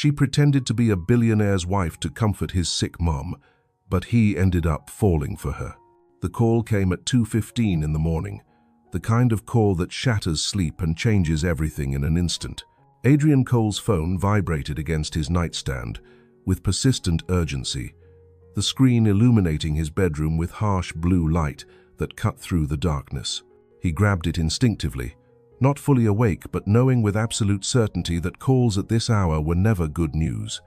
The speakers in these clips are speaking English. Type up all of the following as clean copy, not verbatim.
She pretended to be a billionaire's wife to comfort his sick mom, but he ended up falling for her. The call came at 2:15 in the morning, the kind of call that shatters sleep and changes everything in an instant. Adrian Cole's phone vibrated against his nightstand with persistent urgency, the screen illuminating his bedroom with harsh blue light that cut through the darkness. He grabbed it instinctively, not fully awake but knowing with absolute certainty that calls at this hour were never good news.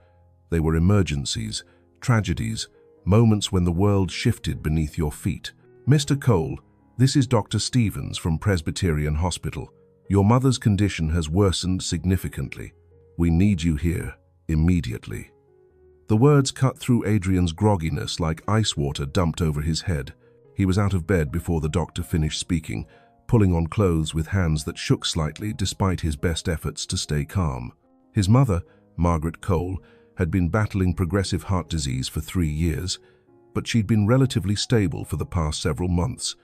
They were emergencies, tragedies, moments when the world shifted beneath your feet. "Mr. Cole, this is Dr. Stevens from Presbyterian Hospital. Your mother's condition has worsened significantly. We need you here, immediately." The words cut through Adrian's grogginess like ice water dumped over his head. He was out of bed before the doctor finished speaking, pulling on clothes with hands that shook slightly despite his best efforts to stay calm. His mother, Margaret Cole, had been battling progressive heart disease for 3 years, but she'd been relatively stable for the past several months.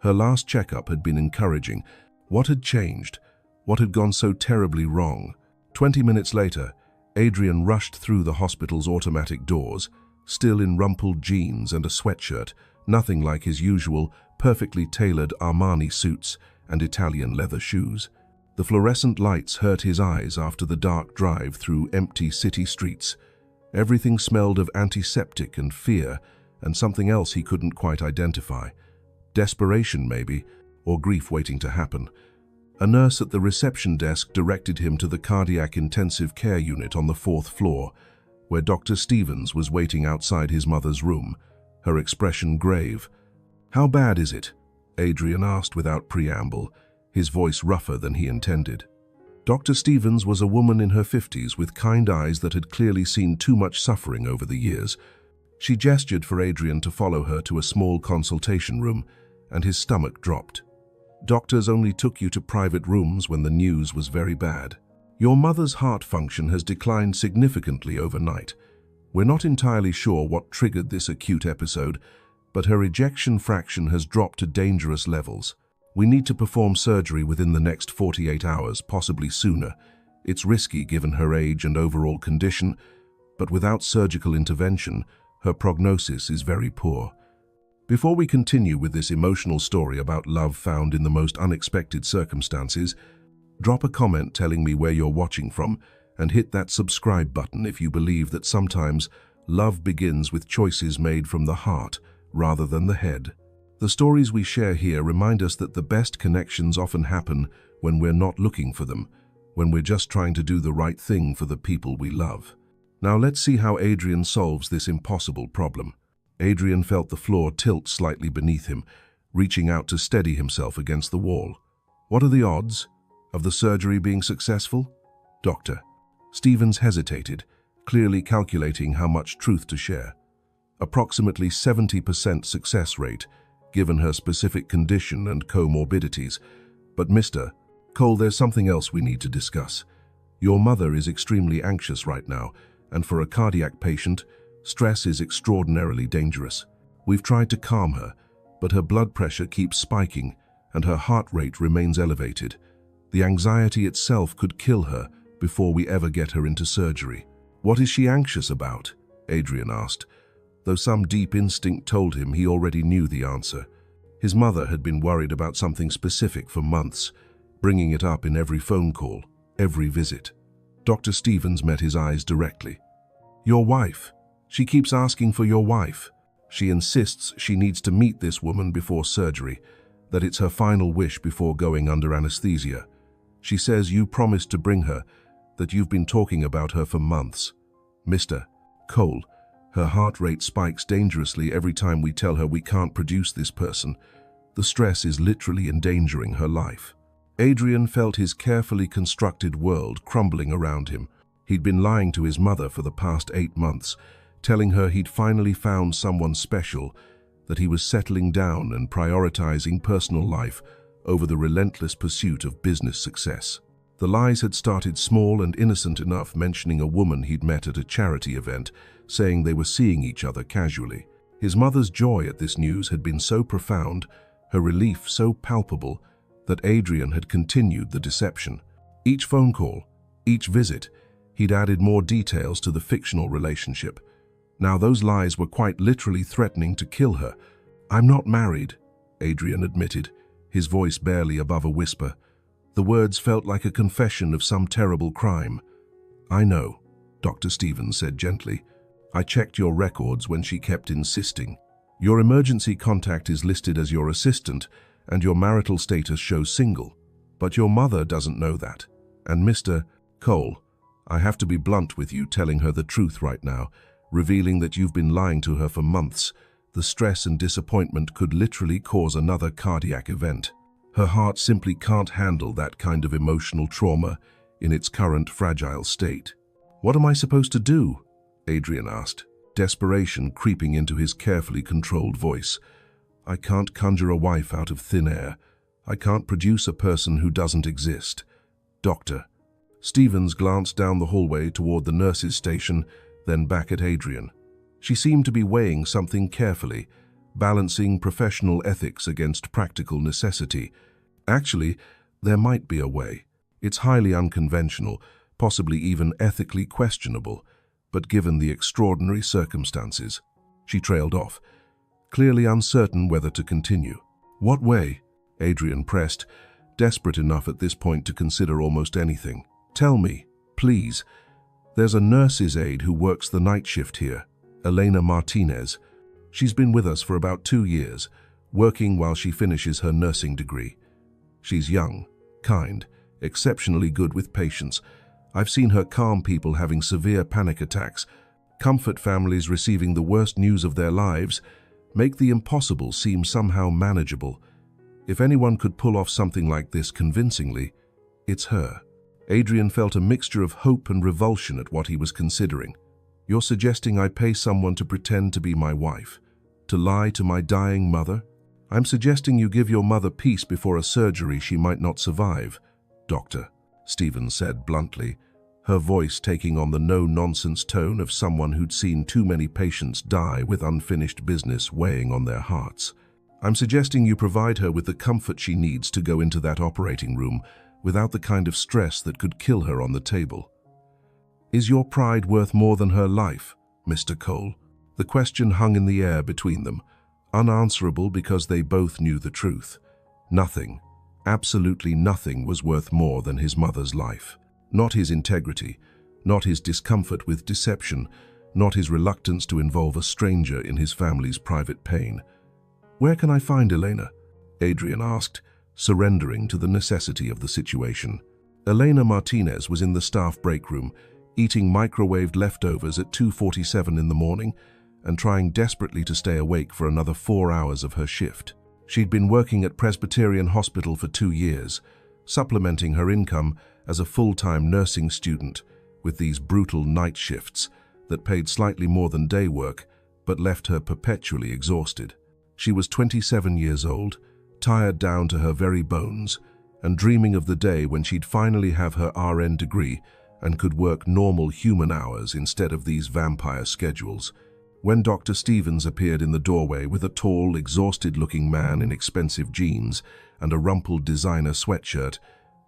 Her last checkup had been encouraging. What had changed? What had gone so terribly wrong? 20 minutes later, Adrian rushed through the hospital's automatic doors, still in rumpled jeans and a sweatshirt, nothing like his usual, perfectly tailored Armani suits and Italian leather shoes. The fluorescent lights hurt his eyes after the dark drive through empty city streets. Everything smelled of antiseptic and fear, and something else he couldn't quite identify. Desperation, maybe, or grief waiting to happen. A nurse at the reception desk directed him to the cardiac intensive care unit on the 4th floor, where Dr. Stevens was waiting outside his mother's room, her expression grave. "How bad is it?" Adrian asked without preamble, his voice rougher than he intended. Dr. Stevens was a woman in her 50s with kind eyes that had clearly seen too much suffering over the years. She gestured for Adrian to follow her to a small consultation room, and his stomach dropped. "Doctors only took you to private rooms when the news was very bad. Your mother's heart function has declined significantly overnight. We're not entirely sure what triggered this acute episode, but her ejection fraction has dropped to dangerous levels. We need to perform surgery within the next 48 hours, possibly sooner. It's risky given her age and overall condition, but without surgical intervention, her prognosis is very poor." Before we continue with this emotional story about love found in the most unexpected circumstances, drop a comment telling me where you're watching from and hit that subscribe button if you believe that sometimes love begins with choices made from the heart rather than the head. The stories we share here remind us that the best connections often happen when we're not looking for them, when we're just trying to do the right thing for the people we love. Now let's see how Adrian solves this impossible problem. Adrian felt the floor tilt slightly beneath him, reaching out to steady himself against the wall. "What are the odds of the surgery being successful?" "Doctor." Stevens hesitated, clearly calculating how much truth to share. "Approximately 70% success rate, given her specific condition and comorbidities. But Mr. Cole, there's something else we need to discuss. Your mother is extremely anxious right now, and for a cardiac patient, stress is extraordinarily dangerous. We've tried to calm her, but her blood pressure keeps spiking and her heart rate remains elevated. The anxiety itself could kill her before we ever get her into surgery." "What is she anxious about?" Adrian asked, though some deep instinct told him he already knew the answer. His mother had been worried about something specific for months, bringing it up in every phone call, every visit. Dr. Stevens met his eyes directly. "Your wife. She keeps asking for your wife. She insists she needs to meet this woman before surgery, that it's her final wish before going under anesthesia. She says you promised to bring her, that you've been talking about her for months. Mr. Cole, her heart rate spikes dangerously every time we tell her we can't produce this person. The stress is literally endangering her life." Adrian felt his carefully constructed world crumbling around him. He'd been lying to his mother for the past 8 months, telling her he'd finally found someone special, that he was settling down and prioritizing personal life over the relentless pursuit of business success. The lies had started small and innocent enough, mentioning a woman he'd met at a charity event, saying they were seeing each other casually. His mother's joy at this news had been so profound, her relief so palpable, that Adrian had continued the deception. Each phone call, each visit, He'd added more details to the fictional relationship. Now those lies were quite literally threatening to kill her. "I'm not married," Adrian admitted, his voice barely above a whisper. The words felt like a confession of some terrible crime. "I know," Dr. Stevens said gently. "I checked your records when she kept insisting. Your emergency contact is listed as your assistant, and your marital status shows single. But your mother doesn't know that. And Mr. Cole, I have to be blunt with you, telling her the truth right now, revealing that you've been lying to her for months. The stress and disappointment could literally cause another cardiac event. Her heart simply can't handle that kind of emotional trauma in its current fragile state." "What am I supposed to do?" Adrian asked, desperation creeping into his carefully controlled voice. "I can't conjure a wife out of thin air. I can't produce a person who doesn't exist. Doctor." Stevens glanced down the hallway toward the nurse's station, then back at Adrian. She seemed to be weighing something carefully, balancing professional ethics against practical necessity. "Actually, there might be a way. It's highly unconventional, possibly even ethically questionable, but given the extraordinary circumstances." She trailed off, clearly uncertain whether to continue. "What way?" Adrian pressed, desperate enough at this point to consider almost anything. "Tell me, please. There's a nurse's aide who works the night shift here, Elena Martinez. She's been with us for about 2 years, working while she finishes her nursing degree. She's young, kind, exceptionally good with patients. I've seen her calm people having severe panic attacks, comfort families receiving the worst news of their lives, make the impossible seem somehow manageable. If anyone could pull off something like this convincingly, it's her." Adrian felt a mixture of hope and revulsion at what he was considering. "You're suggesting I pay someone to pretend to be my wife? To lie to my dying mother?" "I'm suggesting you give your mother peace before a surgery she might not survive, Doctor," Stevens said bluntly, her voice taking on the no-nonsense tone of someone who'd seen too many patients die with unfinished business weighing on their hearts. "I'm suggesting you provide her with the comfort she needs to go into that operating room without the kind of stress that could kill her on the table." "Is your pride worth more than her life, Mr. Cole?" The question hung in the air between them, unanswerable because they both knew the truth. Nothing, absolutely nothing, was worth more than his mother's life. Not his integrity, not his discomfort with deception, not his reluctance to involve a stranger in his family's private pain. "Where can I find Elena?" Adrian asked, surrendering to the necessity of the situation. Elena Martinez was in the staff break room, eating microwaved leftovers at 2:47 in the morning and trying desperately to stay awake for another 4 hours of her shift. She'd been working at Presbyterian Hospital for 2 years, supplementing her income as a full-time nursing student with these brutal night shifts that paid slightly more than day work but left her perpetually exhausted. She was 27 years old, tired down to her very bones, and dreaming of the day when she'd finally have her RN degree and could work normal human hours instead of these vampire schedules. When Dr. Stevens appeared in the doorway with a tall, exhausted-looking man in expensive jeans and a rumpled designer sweatshirt,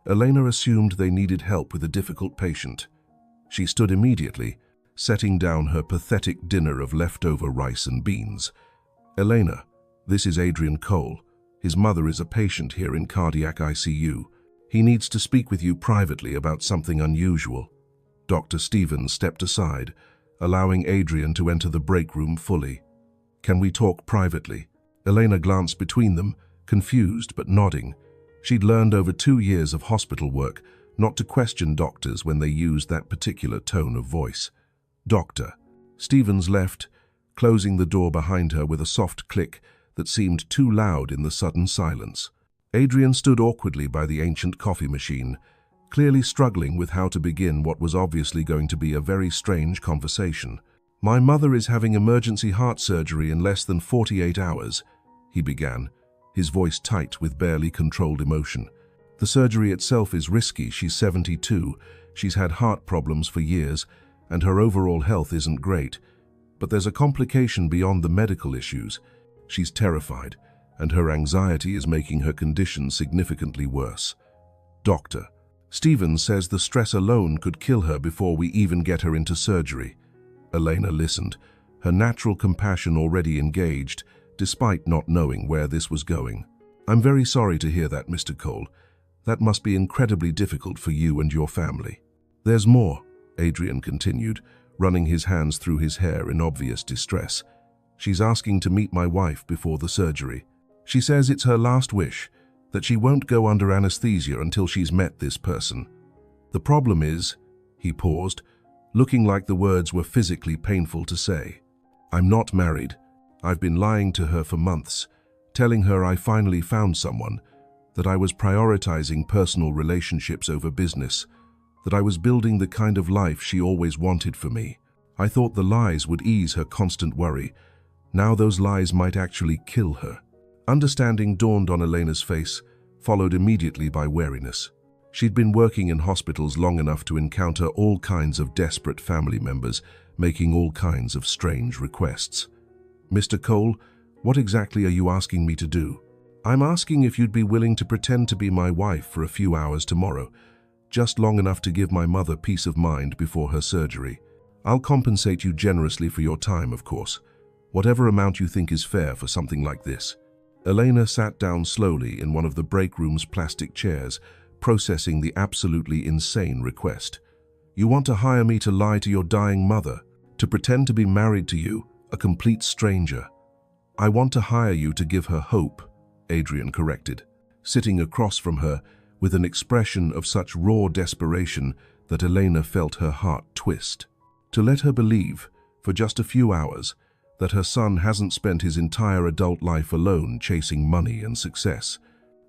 Elena assumed they needed help with a difficult patient. She stood immediately, setting down her pathetic dinner of leftover rice and beans. "Elena, this is Adrian Cole. His mother is a patient here in cardiac ICU. He needs to speak with you privately about something unusual." Dr. Stevens stepped aside, allowing Adrian to enter the break room fully. "Can we talk privately?" Elena glanced between them, confused but nodding. She'd learned over 2 years of hospital work not to question doctors when they used that particular tone of voice. "Doctor." Stevens left, closing the door behind her with a soft click that seemed too loud in the sudden silence. Adrian stood awkwardly by the ancient coffee machine, clearly struggling with how to begin what was obviously going to be a very strange conversation. "My mother is having emergency heart surgery in less than 48 hours, he began, his voice tight with barely controlled emotion. "The surgery itself is risky. She's 72, she's had heart problems for years, and her overall health isn't great. But there's a complication beyond the medical issues. She's terrified, and her anxiety is making her condition significantly worse." "Doctor." Stephen says the stress alone could kill her before we even get her into surgery. Elena listened, her natural compassion already engaged, despite not knowing where this was going. I'm very sorry to hear that, Mr. Cole. That must be incredibly difficult for you and your family. There's more, Adrian continued, running his hands through his hair in obvious distress. She's asking to meet my wife before the surgery. She says it's her last wish, that she won't go under anesthesia until she's met this person. The problem is, he paused, looking like the words were physically painful to say. I'm not married. I've been lying to her for months, telling her I finally found someone, that I was prioritizing personal relationships over business, that I was building the kind of life she always wanted for me. I thought the lies would ease her constant worry. Now those lies might actually kill her. Understanding dawned on Elena's face, followed immediately by wariness. She'd been working in hospitals long enough to encounter all kinds of desperate family members, making all kinds of strange requests. Mr. Cole, what exactly are you asking me to do? I'm asking if you'd be willing to pretend to be my wife for a few hours tomorrow, just long enough to give my mother peace of mind before her surgery. I'll compensate you generously for your time, of course, whatever amount you think is fair for something like this. Elena sat down slowly in one of the break room's plastic chairs, processing the absolutely insane request. You want to hire me to lie to your dying mother, to pretend to be married to you, a complete stranger. I want to hire you to give her hope, Adrian corrected, sitting across from her with an expression of such raw desperation that Elena felt her heart twist. To let her believe, for just a few hours, that her son hasn't spent his entire adult life alone chasing money and success,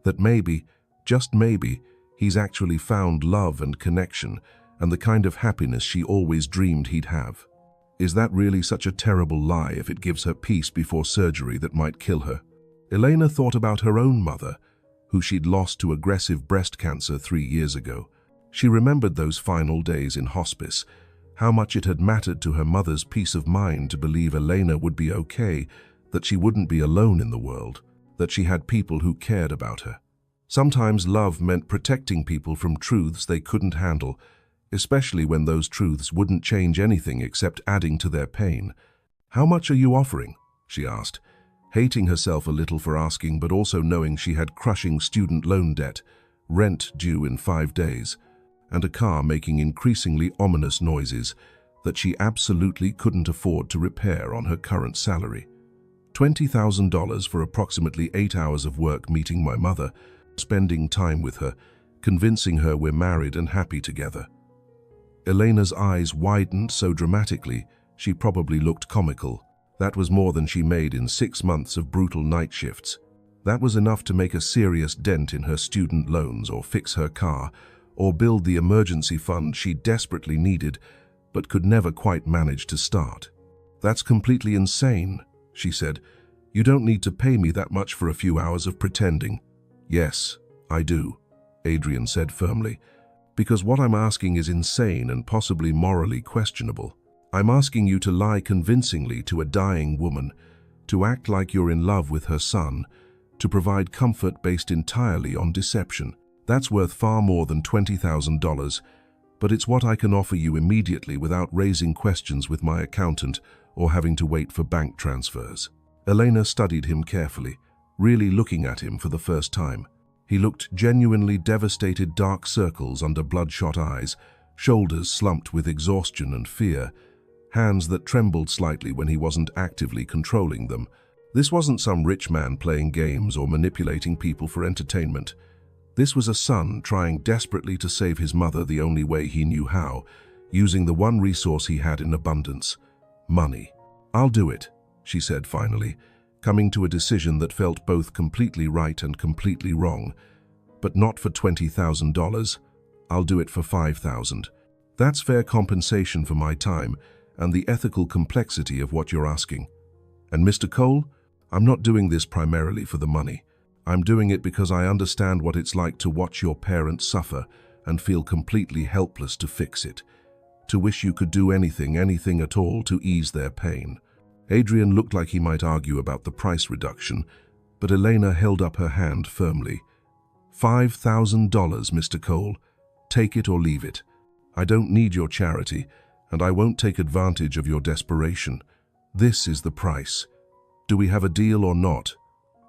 that maybe, just maybe, he's actually found love and connection and the kind of happiness she always dreamed he'd have. Is that really such a terrible lie if it gives her peace before surgery that might kill her? Elena thought about her own mother, who she'd lost to aggressive breast cancer 3 years ago. She remembered those final days in hospice, how much it had mattered to her mother's peace of mind to believe Elena would be okay, that she wouldn't be alone in the world, that she had people who cared about her. Sometimes love meant protecting people from truths they couldn't handle, especially when those truths wouldn't change anything except adding to their pain. How much are you offering? She asked, hating herself a little for asking, but also knowing she had crushing student loan debt, rent due in 5 days, and a car making increasingly ominous noises that she absolutely couldn't afford to repair on her current salary. $20,000 for approximately 8 hours of work meeting my mother, spending time with her, convincing her we're married and happy together. Elena's eyes widened so dramatically, she probably looked comical. That was more than she made in 6 months of brutal night shifts. That was enough to make a serious dent in her student loans or fix her car, or build the emergency fund she desperately needed, but could never quite manage to start. That's completely insane, she said. You don't need to pay me that much for a few hours of pretending. Yes, I do, Adrian said firmly, because what I'm asking is insane and possibly morally questionable. I'm asking you to lie convincingly to a dying woman, to act like you're in love with her son, to provide comfort based entirely on deception. That's worth far more than $20,000, but it's what I can offer you immediately without raising questions with my accountant or having to wait for bank transfers. Elena studied him carefully, really looking at him for the first time. He looked genuinely devastated, dark circles under bloodshot eyes, shoulders slumped with exhaustion and fear, hands that trembled slightly when he wasn't actively controlling them. This wasn't some rich man playing games or manipulating people for entertainment. This was a son trying desperately to save his mother the only way he knew how, using the one resource he had in abundance: money. I'll do it, she said finally, coming to a decision that felt both completely right and completely wrong. But not for $20,000. I'll do it for $5,000. That's fair compensation for my time and the ethical complexity of what you're asking. And Mr. Cole, I'm not doing this primarily for the money. I'm doing it because I understand what it's like to watch your parents suffer and feel completely helpless to fix it, to wish you could do anything at all to ease their pain. Adrian looked like he might argue about the price reduction, but Elena held up her hand firmly. $5,000, Mr. Cole. Take it or leave it. I don't need your charity, and I won't take advantage of your desperation. This is the price. Do we have a deal or not?"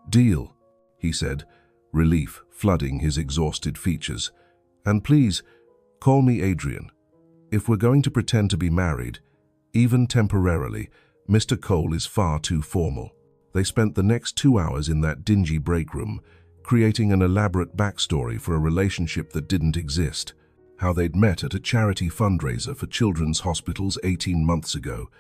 "Deal," he said, relief flooding his exhausted features. "And please, call me Adrian. If we're going to pretend to be married, even temporarily, Mr. Cole is far too formal." They spent the next 2 hours in that dingy break room, creating an elaborate backstory for a relationship that didn't exist. How they'd met at a charity fundraiser for children's hospitals 18 months ago,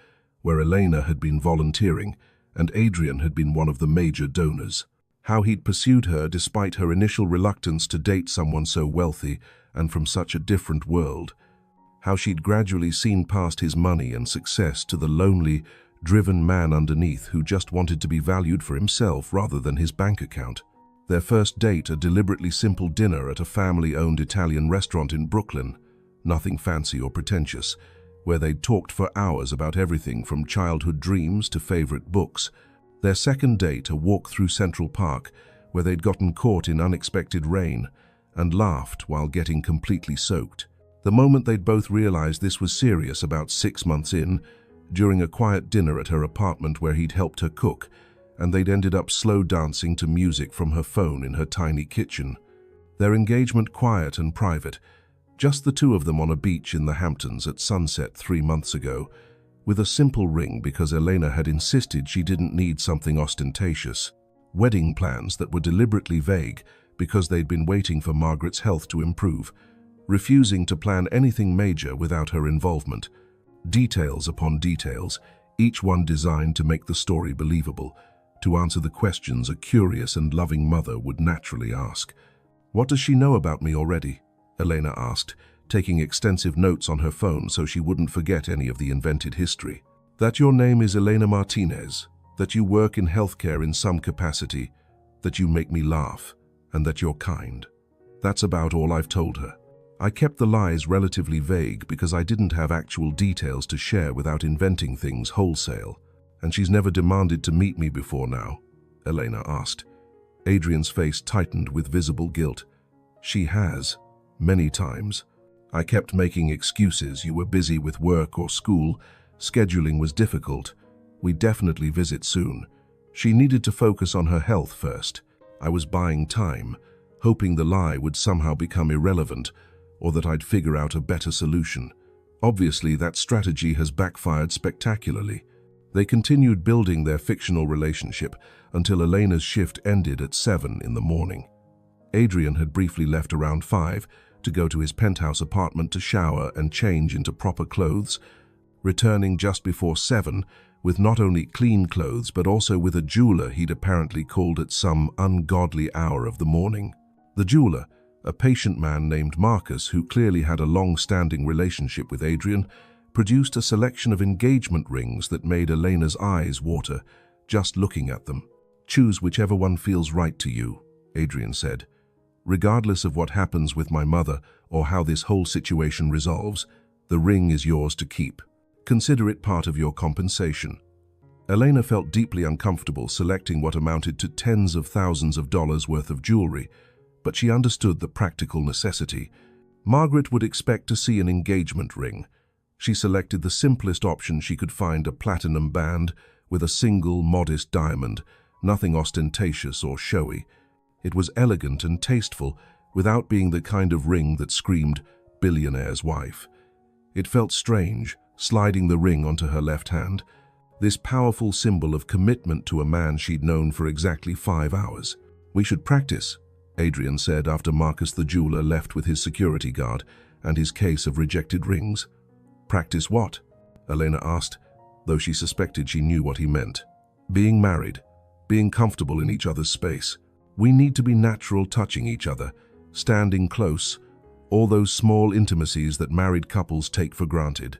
where Elena had been volunteering and Adrian had been one of the major donors. How he'd pursued her despite her initial reluctance to date someone so wealthy and from such a different world. How she'd gradually seen past his money and success to the lonely, driven man underneath who just wanted to be valued for himself rather than his bank account. Their first date, a deliberately simple dinner at a family-owned Italian restaurant in Brooklyn, nothing fancy or pretentious, where they'd talked for hours about everything from childhood dreams to favorite books. Their second date, a walk through Central Park, where they'd gotten caught in unexpected rain and laughed while getting completely soaked. The moment they'd both realized this was serious, about 6 months in, during a quiet dinner at her apartment where he'd helped her cook, and they'd ended up slow dancing to music from her phone in her tiny kitchen. Their engagement quiet and private, just the two of them on a beach in the Hamptons at sunset 3 months ago, with a simple ring because Elena had insisted she didn't need something ostentatious. Wedding plans that were deliberately vague because they'd been waiting for Margaret's health to improve, refusing to plan anything major without her involvement. Details upon details, each one designed to make the story believable, to answer the questions a curious and loving mother would naturally ask. "What does she know about me already?" Elena asked, taking extensive notes on her phone so she wouldn't forget any of the invented history. "That your name is Elena Martinez, that you work in healthcare in some capacity, that you make me laugh, and that you're kind. That's about all I've told her. I kept the lies relatively vague because I didn't have actual details to share without inventing things wholesale. And she's never demanded to meet me before now?" Elena asked. Adrian's face tightened with visible guilt. "She has, many times. I kept making excuses. You were busy with work or school. Scheduling was difficult. We'd definitely visit soon. She needed to focus on her health first. I was buying time, hoping the lie would somehow become irrelevant, or that I'd figure out a better solution. Obviously, that strategy has backfired spectacularly." They continued building their fictional relationship until Elena's shift ended at 7 in the morning. Adrian had briefly left around 5 to go to his penthouse apartment to shower and change into proper clothes, returning just before 7 with not only clean clothes but also with a jeweler he'd apparently called at some ungodly hour of the morning. The jeweler, a patient man named Marcus who clearly had a long-standing relationship with Adrian, produced a selection of engagement rings that made Elena's eyes water just looking at them. "Choose whichever one feels right to you," Adrian said. "Regardless of what happens with my mother or how this whole situation resolves, the ring is yours to keep. Consider it part of your compensation." Elena felt deeply uncomfortable selecting what amounted to tens of thousands of dollars worth of jewelry, but she understood the practical necessity. Margaret would expect to see an engagement ring. She selected the simplest option she could find, a platinum band with a single modest diamond, nothing ostentatious or showy. It was elegant and tasteful without being the kind of ring that screamed billionaire's wife. It felt strange, sliding the ring onto her left hand, this powerful symbol of commitment to a man she'd known for exactly 5 hours. "We should practice," Adrian said after Marcus the jeweler left with his security guard and his case of rejected rings. "Practice what?" Elena asked, though she suspected she knew what he meant. "Being married, being comfortable in each other's space. We need to be natural, touching each other, standing close, all those small intimacies that married couples take for granted.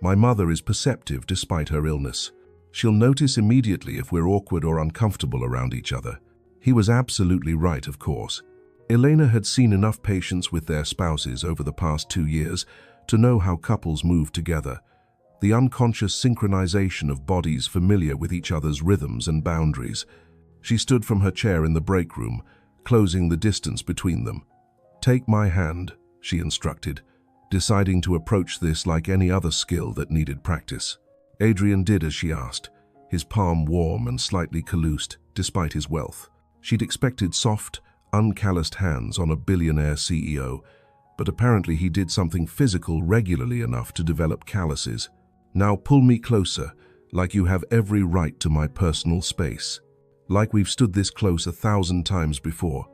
My mother is perceptive despite her illness. She'll notice immediately if we're awkward or uncomfortable around each other." He was absolutely right, of course. Elena had seen enough patients with their spouses over the past 2 years to know how couples move together, the unconscious synchronization of bodies familiar with each other's rhythms and boundaries. She stood from her chair in the break room, closing the distance between them. "Take my hand," she instructed, deciding to approach this like any other skill that needed practice. Adrian did as she asked, his palm warm and slightly calloused despite his wealth. She'd expected soft, uncalloused hands on a billionaire CEO, but apparently he did something physical regularly enough to develop calluses. Now pull me closer, like you have every right to my personal space. Like we've stood this close 1,000 times before.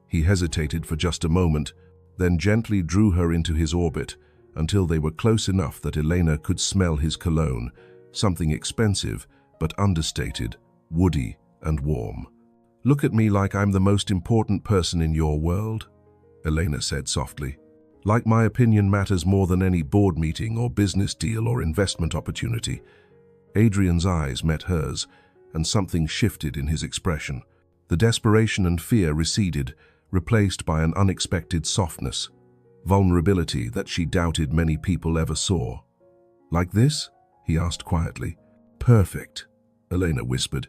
He hesitated for just a moment, then gently drew her into his orbit until they were close enough that Elena could smell his cologne, something expensive but understated, woody and warm. "Look at me like I'm the most important person in your world," Elena said softly. "Like my opinion matters more than any board meeting or business deal or investment opportunity." Adrian's eyes met hers, and something shifted in his expression. The desperation and fear receded, replaced by an unexpected softness, vulnerability that she doubted many people ever saw. "Like this?" he asked quietly. "Perfect," Elena whispered.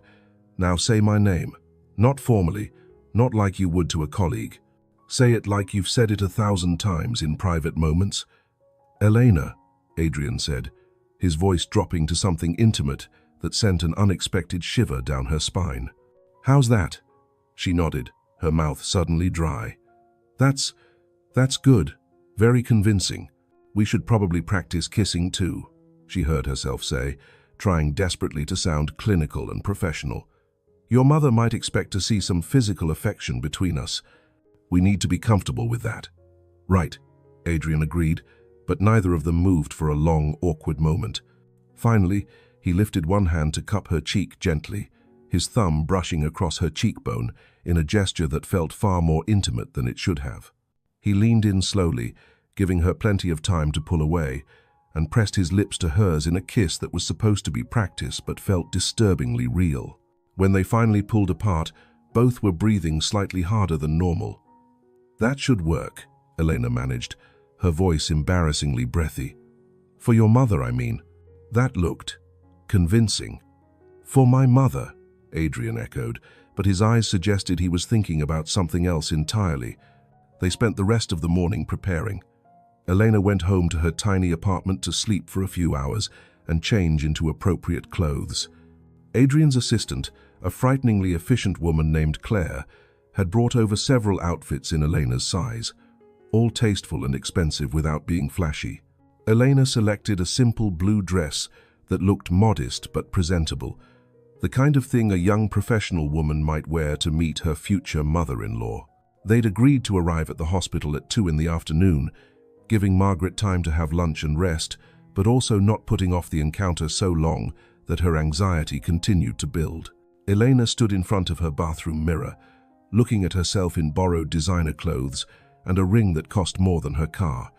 "Now say my name. Not formally, not like you would to a colleague. Say it like you've said it 1,000 times in private moments." "Elena," Adrian said, his voice dropping to something intimate that sent an unexpected shiver down her spine. "How's that?" She nodded, her mouth suddenly dry. That's good. Very convincing. We should probably practice kissing too," she heard herself say, trying desperately to sound clinical and professional. "Your mother might expect to see some physical affection between us. We need to be comfortable with that." "Right," Adrian agreed, but neither of them moved for a long, awkward moment. Finally, he lifted one hand to cup her cheek gently, his thumb brushing across her cheekbone in a gesture that felt far more intimate than it should have. He leaned in slowly, giving her plenty of time to pull away, and pressed his lips to hers in a kiss that was supposed to be practice but felt disturbingly real. When they finally pulled apart, both were breathing slightly harder than normal. "That should work," Elena managed, her voice embarrassingly breathy. "For your mother, I mean." That looked convincing. "For my mother," Adrian echoed, but his eyes suggested he was thinking about something else entirely. They spent the rest of the morning preparing. Elena went home to her tiny apartment to sleep for a few hours and change into appropriate clothes. Adrian's assistant, a frighteningly efficient woman named Claire, had brought over several outfits in Elena's size, all tasteful and expensive without being flashy. Elena selected a simple blue dress that looked modest but presentable, the kind of thing a young professional woman might wear to meet her future mother-in-law. They'd agreed to arrive at the hospital at 2 in the afternoon, giving Margaret time to have lunch and rest, but also not putting off the encounter so long that her anxiety continued to build. Elena stood in front of her bathroom mirror, looking at herself in borrowed designer clothes and a ring that cost more than her car,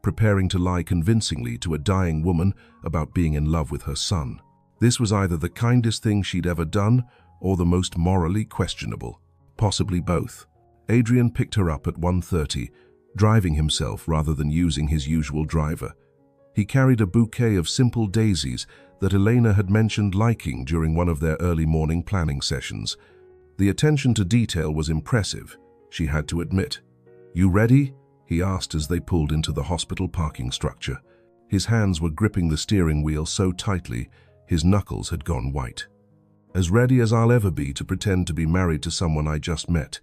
preparing to lie convincingly to a dying woman about being in love with her son. This was either the kindest thing she'd ever done or the most morally questionable. Possibly both. Adrian picked her up at 1:30, driving himself rather than using his usual driver. He carried a bouquet of simple daisies that Elena had mentioned liking during one of their early morning planning sessions. The attention to detail was impressive, she had to admit. "You ready?" he asked as they pulled into the hospital parking structure. His hands were gripping the steering wheel so tightly, his knuckles had gone white. "As ready as I'll ever be to pretend to be married to someone I just met,"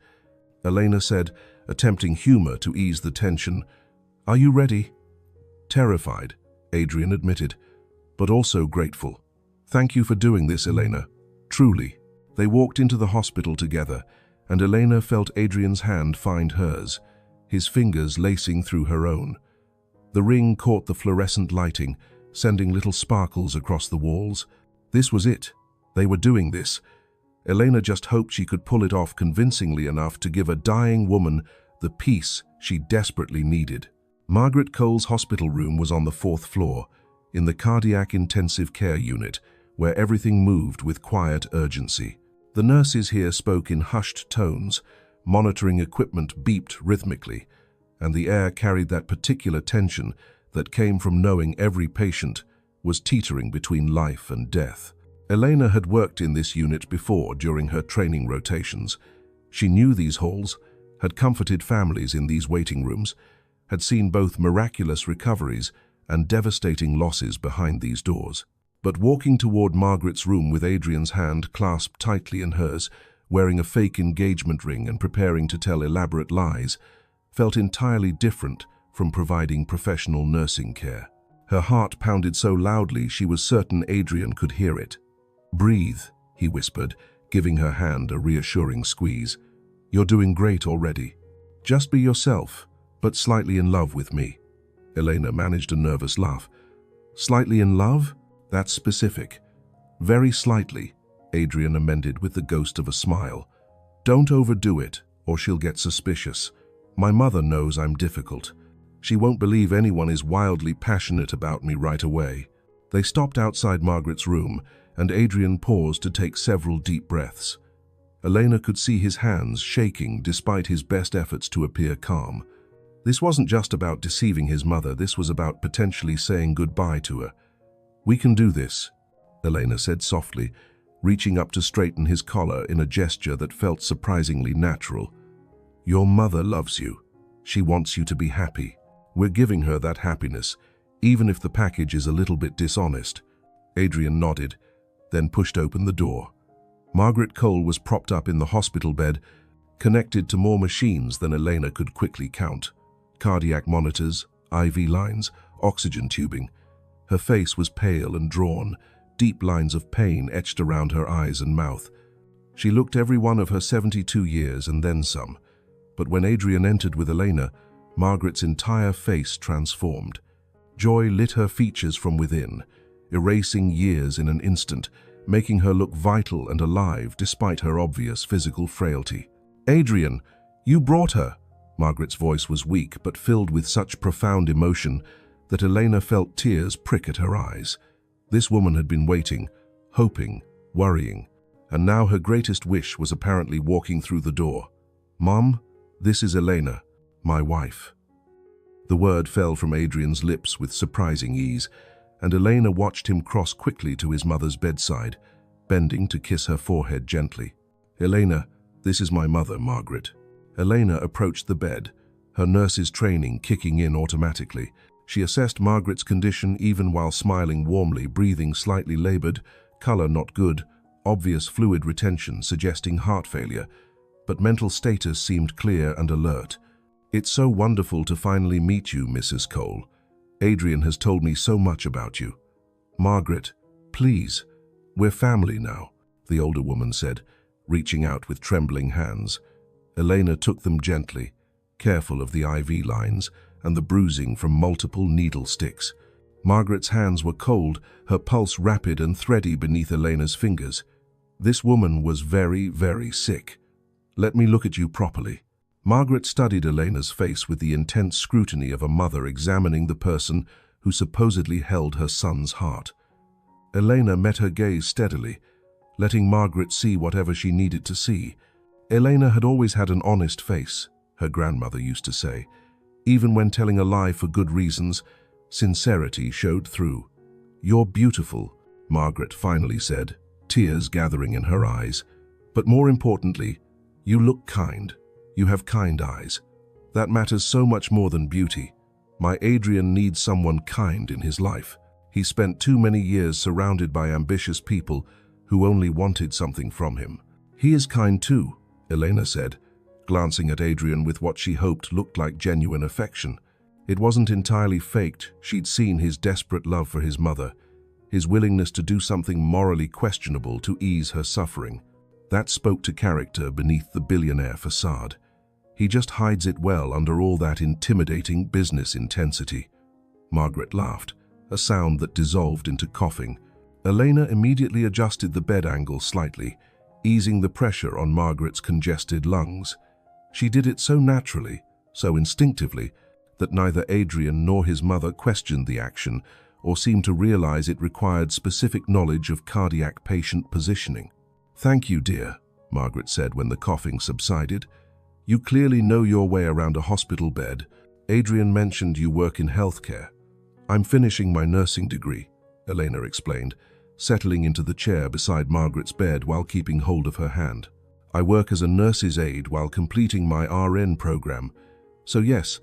Elena said, attempting humor to ease the tension. "Are you ready?" Terrified, Adrian admitted, but also grateful. "Thank you for doing this, Elena. Truly." They walked into the hospital together, and Elena felt Adrian's hand find hers, his fingers lacing through her own. The ring caught the fluorescent lighting, sending little sparkles across the walls. This was it. They were doing this. Elena just hoped she could pull it off convincingly enough to give a dying woman the peace she desperately needed. Margaret Cole's hospital room was on the 4th floor, in the cardiac intensive care unit, where everything moved with quiet urgency. The nurses here spoke in hushed tones, monitoring equipment beeped rhythmically, and the air carried that particular tension that came from knowing every patient was teetering between life and death. Elena had worked in this unit before during her training rotations. She knew these halls, had comforted families in these waiting rooms, had seen both miraculous recoveries and devastating losses behind these doors. But walking toward Margaret's room with Adrian's hand clasped tightly in hers, wearing a fake engagement ring and preparing to tell elaborate lies, felt entirely different from providing professional nursing care. Her heart pounded so loudly she was certain Adrian could hear it. "Breathe," he whispered, giving her hand a reassuring squeeze. "You're doing great already. Just be yourself, but slightly in love with me." Elena managed a nervous laugh. "Slightly in love? That's specific." "Very slightly," Adrian amended with the ghost of a smile. "Don't overdo it, or she'll get suspicious. My mother knows I'm difficult. She won't believe anyone is wildly passionate about me right away." They stopped outside Margaret's room, and Adrian paused to take several deep breaths. Elena could see his hands shaking despite his best efforts to appear calm. This wasn't just about deceiving his mother, this was about potentially saying goodbye to her. "We can do this," Elena said softly, reaching up to straighten his collar in a gesture that felt surprisingly natural. "Your mother loves you. She wants you to be happy. We're giving her that happiness, even if the package is a little bit dishonest." Adrian nodded, then pushed open the door. Margaret Cole was propped up in the hospital bed, connected to more machines than Elena could quickly count. Cardiac monitors, IV lines, oxygen tubing. Her face was pale and drawn, deep lines of pain etched around her eyes and mouth. She looked every one of her 72 years and then some. But when Adrian entered with Elena, Margaret's entire face transformed. Joy lit her features from within, erasing years in an instant, making her look vital and alive despite her obvious physical frailty. "Adrian, you brought her!" Margaret's voice was weak but filled with such profound emotion that Elena felt tears prick at her eyes. This woman had been waiting, hoping, worrying, and now her greatest wish was apparently walking through the door. "Mom, this is Elena, my wife." The word fell from Adrian's lips with surprising ease, and Elena watched him cross quickly to his mother's bedside, bending to kiss her forehead gently. "Elena, this is my mother, Margaret." Elena approached the bed, her nurse's training kicking in automatically. She assessed Margaret's condition even while smiling warmly, breathing slightly labored, color not good, obvious fluid retention suggesting heart failure, but mental status seemed clear and alert. "It's so wonderful to finally meet you, Mrs. Cole. Adrian has told me so much about you." "Margaret, please, we're family now," the older woman said, reaching out with trembling hands. Elena took them gently, careful of the IV lines and the bruising from multiple needle sticks. Margaret's hands were cold, her pulse rapid and thready beneath Elena's fingers. This woman was very, very sick. "Let me look at you properly." Margaret studied Elena's face with the intense scrutiny of a mother examining the person who supposedly held her son's heart. Elena met her gaze steadily, letting Margaret see whatever she needed to see. Elena had always had an honest face, her grandmother used to say. Even when telling a lie for good reasons, sincerity showed through. "You're beautiful," Margaret finally said, tears gathering in her eyes. "But more importantly, you look kind. You have kind eyes. That matters so much more than beauty. My Adrian needs someone kind in his life. He spent too many years surrounded by ambitious people who only wanted something from him." "He is kind too," Elena said, glancing at Adrian with what she hoped looked like genuine affection. It wasn't entirely faked. She'd seen his desperate love for his mother, his willingness to do something morally questionable to ease her suffering. That spoke to character beneath the billionaire facade. He just hides it well under all that intimidating business intensity. Margaret laughed, a sound that dissolved into coughing. Elena immediately adjusted the bed angle slightly, easing the pressure on Margaret's congested lungs. She did it so naturally, so instinctively, that neither Adrian nor his mother questioned the action or seemed to realize it required specific knowledge of cardiac patient positioning. "Thank you, dear," Margaret said when the coughing subsided. "You clearly know your way around a hospital bed. Adrian mentioned you work in healthcare." "I'm finishing my nursing degree," Elena explained, settling into the chair beside Margaret's bed while keeping hold of her hand. "I work as a nurse's aide while completing my RN program. So yes,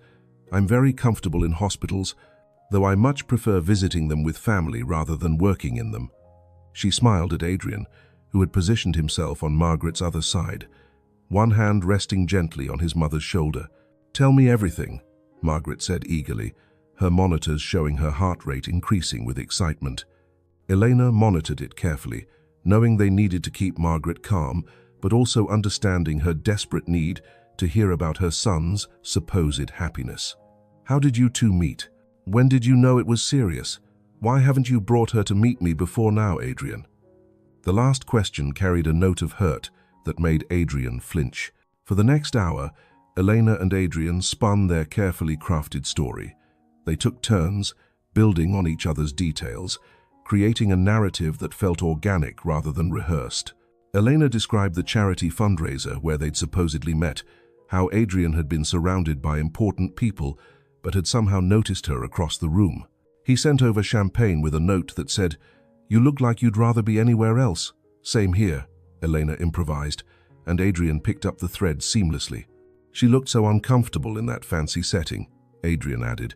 I'm very comfortable in hospitals, though I much prefer visiting them with family rather than working in them. She smiled at Adrian, who had positioned himself on Margaret's other side, one hand resting gently on his mother's shoulder. "Tell me everything," Margaret said eagerly, her monitors showing her heart rate increasing with excitement. Elena monitored it carefully, knowing they needed to keep Margaret calm, but also understanding her desperate need to hear about her son's supposed happiness. "How did you two meet? When did you know it was serious? Why haven't you brought her to meet me before now, Adrian?" The last question carried a note of hurt that made Adrian flinch. For the next hour, Elena and Adrian spun their carefully crafted story. They took turns, building on each other's details, creating a narrative that felt organic rather than rehearsed. Elena described the charity fundraiser where they'd supposedly met, how Adrian had been surrounded by important people but had somehow noticed her across the room. He sent over champagne with a note that said, "You look like you'd rather be anywhere else." "Same here," Elena improvised, and Adrian picked up the thread seamlessly. "She looked so uncomfortable in that fancy setting," Adrian added.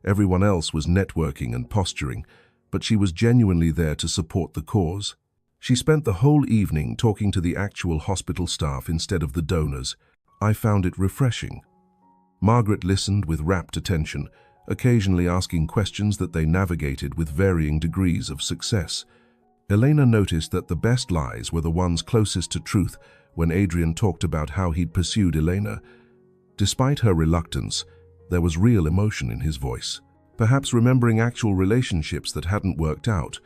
Everyone else was networking and posturing, but she was genuinely there to support the cause. She spent the whole evening talking to the actual hospital staff instead of the donors. I found it refreshing. Margaret listened with rapt attention, occasionally asking questions that they navigated with varying degrees of success. Elena noticed that the best lies were the ones closest to truth when Adrian talked about how he'd pursued Elena. Despite her reluctance, there was real emotion in his voice, perhaps remembering actual relationships that hadn't worked out,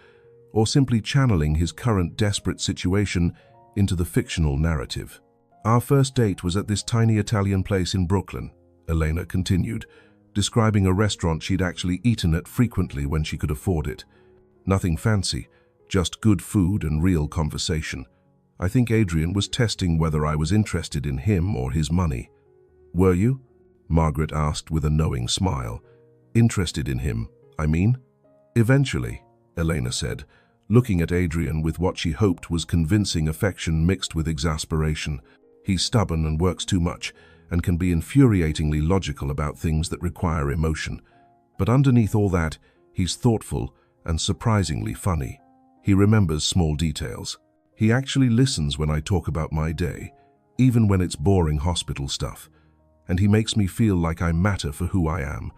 or simply channeling his current desperate situation into the fictional narrative. "Our first date was at this tiny Italian place in Brooklyn," Elena continued, describing a restaurant she'd actually eaten at frequently when she could afford it. "Nothing fancy, just good food and real conversation. I think Adrian was testing whether I was interested in him or his money." "Were you?" Margaret asked with a knowing smile. "Interested in him, I mean?" "Eventually," Elena said, looking at Adrian with what she hoped was convincing affection mixed with exasperation. "He's stubborn and works too much, and can be infuriatingly logical about things that require emotion. But underneath all that, he's thoughtful and surprisingly funny. He remembers small details. He actually listens when I talk about my day, even when it's boring hospital stuff. And he makes me feel like I matter for who I am,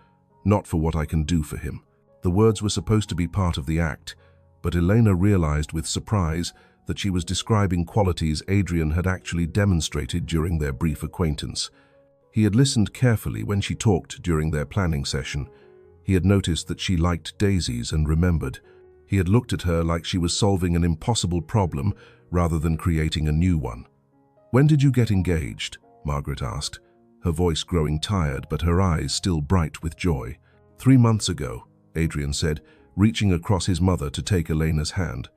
not for what I can do for him." The words were supposed to be part of the act, but Elena realized with surprise that she was describing qualities Adrian had actually demonstrated during their brief acquaintance. He had listened carefully when she talked during their planning session. He had noticed that she liked daisies and remembered. He had looked at her like she was solving an impossible problem rather than creating a new one. "When did you get engaged?" Margaret asked, her voice growing tired but her eyes still bright with joy. 3 months ago, Adrian said, reaching across his mother to take Elena's hand.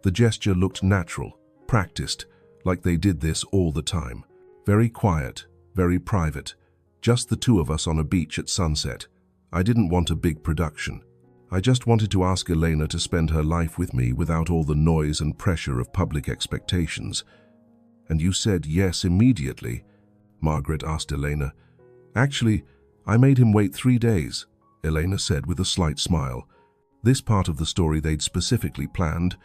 The gesture looked natural, practiced, like they did this all the time. Very quiet, very private, just the two of us on a beach at sunset. I didn't want a big production. I just wanted to ask Elena to spend her life with me without all the noise and pressure of public expectations. "And you said yes immediately?" Margaret asked Elena. "Actually, I made him wait 3 days," Elena said with a slight smile. This part of the story they'd specifically planned,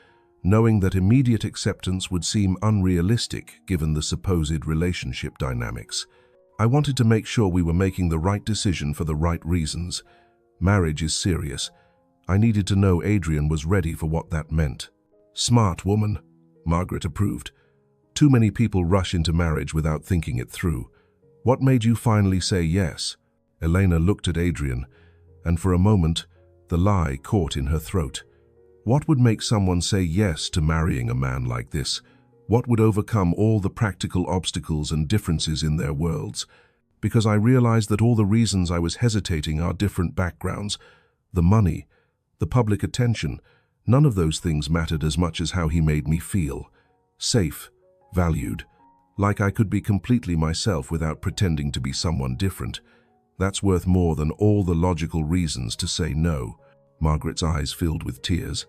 knowing that immediate acceptance would seem unrealistic given the supposed relationship dynamics. "I wanted to make sure we were making the right decision for the right reasons. Marriage is serious. I needed to know Adrian was ready for what that meant." "Smart woman," Margaret approved. "Too many people rush into marriage without thinking it through. What made you finally say yes?" Elena looked at Adrian, and for a moment, the lie caught in her throat. What would make someone say yes to marrying a man like this? What would overcome all the practical obstacles and differences in their worlds? Because I realized that all the reasons I was hesitating are different backgrounds. The money, the public attention, none of those things mattered as much as how he made me feel. Safe, valued, like I could be completely myself without pretending to be someone different. That's worth more than all the logical reasons to say no. Margaret's eyes filled with tears.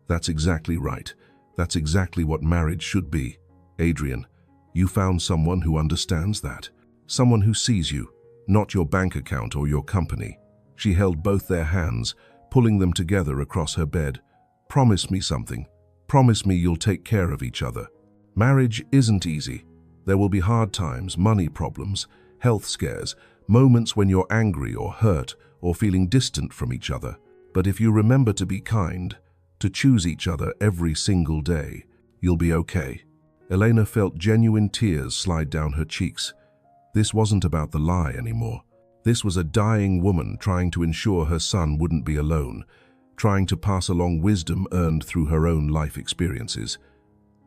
"That's exactly right. That's exactly what marriage should be. Adrian, you found someone who understands that. Someone who sees you, not your bank account or your company. She held both their hands, pulling them together across her bed. Promise me something. Promise me you'll take care of each other. Marriage isn't easy. There will be hard times, money problems, health scares, moments when you're angry or hurt or feeling distant from each other. But if you remember to be kind, to choose each other every single day, you'll be okay. Elena felt genuine tears slide down her cheeks. This wasn't about the lie anymore. This was a dying woman trying to ensure her son wouldn't be alone, trying to pass along wisdom earned through her own life experiences.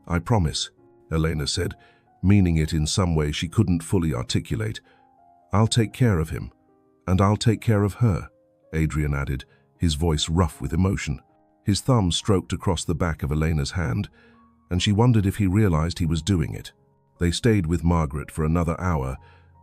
I promise, Elena said, meaning it in some way she couldn't fully articulate. I'll take care of him, and I'll take care of her, Adrian added, his voice rough with emotion. His thumb stroked across the back of Elena's hand, and she wondered if he realized he was doing it. They stayed with Margaret for another hour,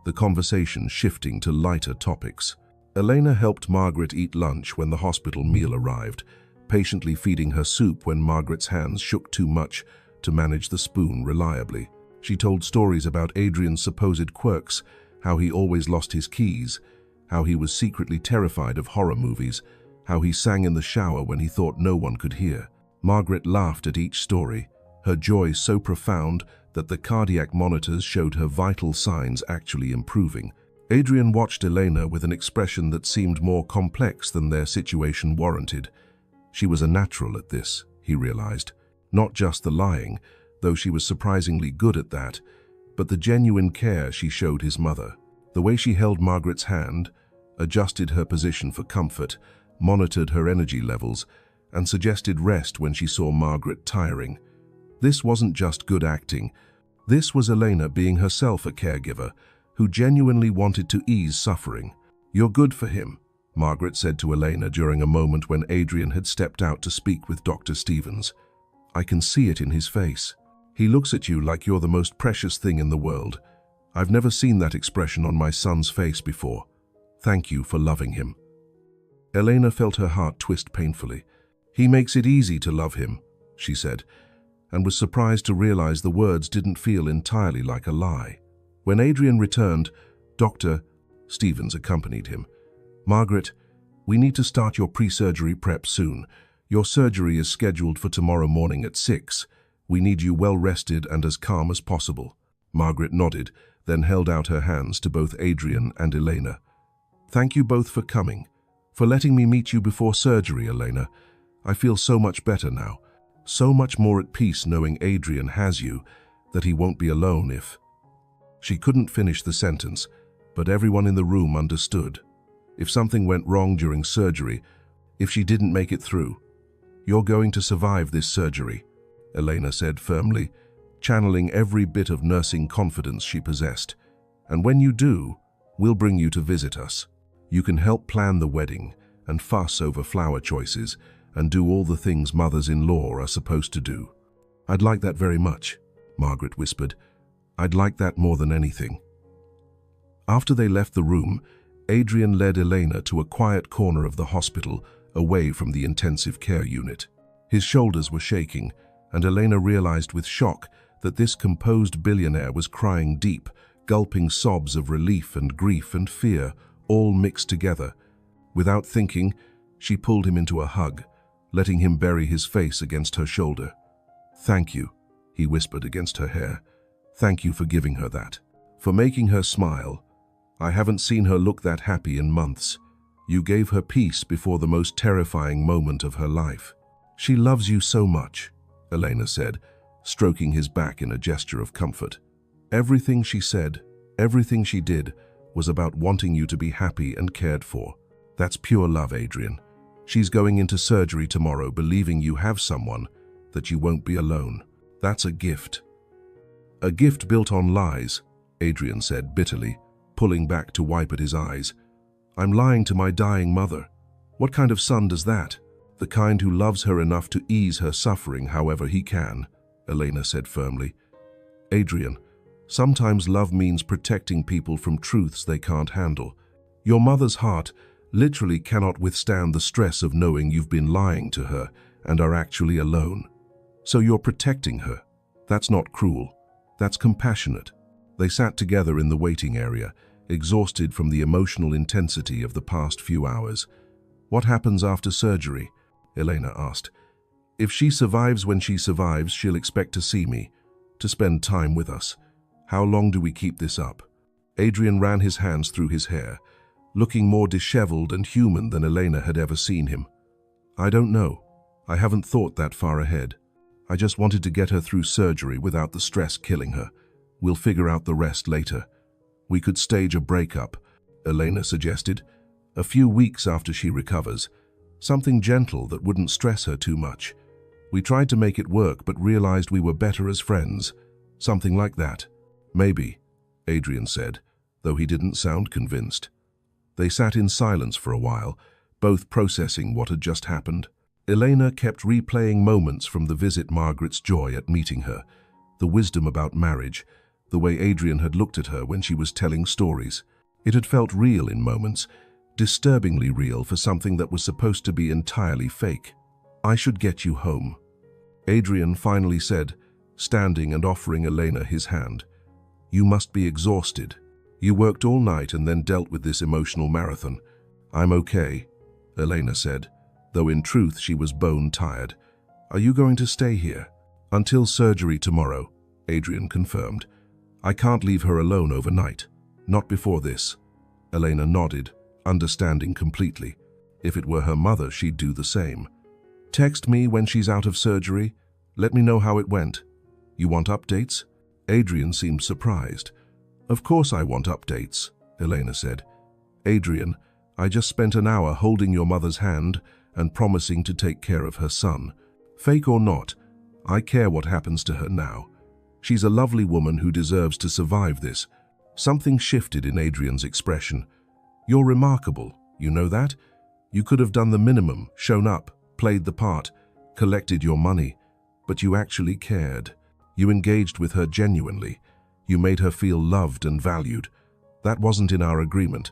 the conversation shifting to lighter topics. Elena helped Margaret eat lunch when the hospital meal arrived, patiently feeding her soup when Margaret's hands shook too much to manage the spoon reliably. She told stories about Adrian's supposed quirks, how he always lost his keys, how he was secretly terrified of horror movies, how he sang in the shower when he thought no one could hear. Margaret laughed at each story, her joy so profound that the cardiac monitors showed her vital signs actually improving. Adrian watched Elena with an expression that seemed more complex than their situation warranted. She was a natural at this, he realized. Not just the lying, though she was surprisingly good at that, but the genuine care she showed his mother. The way she held Margaret's hand, adjusted her position for comfort, monitored her energy levels, and suggested rest when she saw Margaret tiring. This wasn't just good acting. This was Elena being herself a caregiver, who genuinely wanted to ease suffering. You're good for him, Margaret said to Elena during a moment when Adrian had stepped out to speak with Dr. Stevens. I can see it in his face. He looks at you like you're the most precious thing in the world. I've never seen that expression on my son's face before. Thank you for loving him. Elena felt her heart twist painfully. He makes it easy to love him, she said, and was surprised to realize the words didn't feel entirely like a lie. When Adrian returned, Dr. Stevens accompanied him. Margaret, we need to start your pre-surgery prep soon. Your surgery is scheduled for tomorrow morning at 6. We need you well rested and as calm as possible. Margaret nodded, then held out her hands to both Adrian and Elena. Thank you both for coming, for letting me meet you before surgery, Elena. I feel so much better now, so much more at peace knowing Adrian has you, that he won't be alone if... She couldn't finish the sentence, but everyone in the room understood. If something went wrong during surgery, if she didn't make it through, you're going to survive this surgery, Elena said firmly, channeling every bit of nursing confidence she possessed. And when you do, we'll bring you to visit us. You can help plan the wedding and fuss over flower choices and do all the things mothers-in-law are supposed to do. I'd like that very much, Margaret whispered. I'd like that more than anything. After they left the room, Adrian led Elena to a quiet corner of the hospital, away from the intensive care unit. His shoulders were shaking, and Elena realized with shock that this composed billionaire was crying deep, gulping sobs of relief and grief and fear, all mixed together. Without thinking, she pulled him into a hug, letting him bury his face against her shoulder. Thank you, he whispered against her hair. Thank you for giving her that, for making her smile. I haven't seen her look that happy in months. You gave her peace before the most terrifying moment of her life. She loves you so much, Elena said, stroking his back in a gesture of comfort. Everything she said, everything she did, was about wanting you to be happy and cared for. That's pure love, Adrian. She's going into surgery tomorrow believing you have someone, that you won't be alone. That's a gift. A gift built on lies, Adrian said bitterly, pulling back to wipe at his eyes. I'm lying to my dying mother. What kind of son does that? The kind who loves her enough to ease her suffering however he can, Elena said firmly. Adrian, sometimes love means protecting people from truths they can't handle. Your mother's heart literally cannot withstand the stress of knowing you've been lying to her and are actually alone. So you're protecting her. That's not cruel. That's compassionate. They sat together in the waiting area, exhausted from the emotional intensity of the past few hours. "What happens after surgery?" Elena asked. "If she survives when she survives, she'll expect to see me, to spend time with us. How long do we keep this up?" Adrian ran his hands through his hair, looking more disheveled and human than Elena had ever seen him. "I don't know. I haven't thought that far ahead. I just wanted to get her through surgery without the stress killing her. We'll figure out the rest later. We could stage a breakup," Elena suggested, "a few weeks after she recovers. Something gentle that wouldn't stress her too much. We tried to make it work but realized we were better as friends. Something like that." "Maybe," Adrian said, though he didn't sound convinced. They sat in silence for a while, both processing what had just happened. Elena kept replaying moments from the visit, Margaret's joy at meeting her, the wisdom about marriage, the way Adrian had looked at her when she was telling stories. It had felt real in moments, disturbingly real for something that was supposed to be entirely fake. "I should get you home," Adrian finally said, standing and offering Elena his hand. "You must be exhausted. You worked all night and then dealt with this emotional marathon." "I'm okay," Elena said, though in truth she was bone tired. "Are you going to stay here?" "Until surgery tomorrow," Adrian confirmed. "I can't leave her alone overnight. Not before this." Elena nodded, understanding completely. If it were her mother, she'd do the same. "Text me when she's out of surgery. Let me know how it went." "You want updates?" Adrian seemed surprised. "Of course I want updates," Elena said. "Adrian, I just spent an hour holding your mother's hand and promising to take care of her son. Fake or not, I care what happens to her now. She's a lovely woman who deserves to survive this." Something shifted in Adrian's expression. "You're remarkable, you know that? You could have done the minimum, shown up, played the part, collected your money, but you actually cared. You engaged with her genuinely. You made her feel loved and valued. That wasn't in our agreement."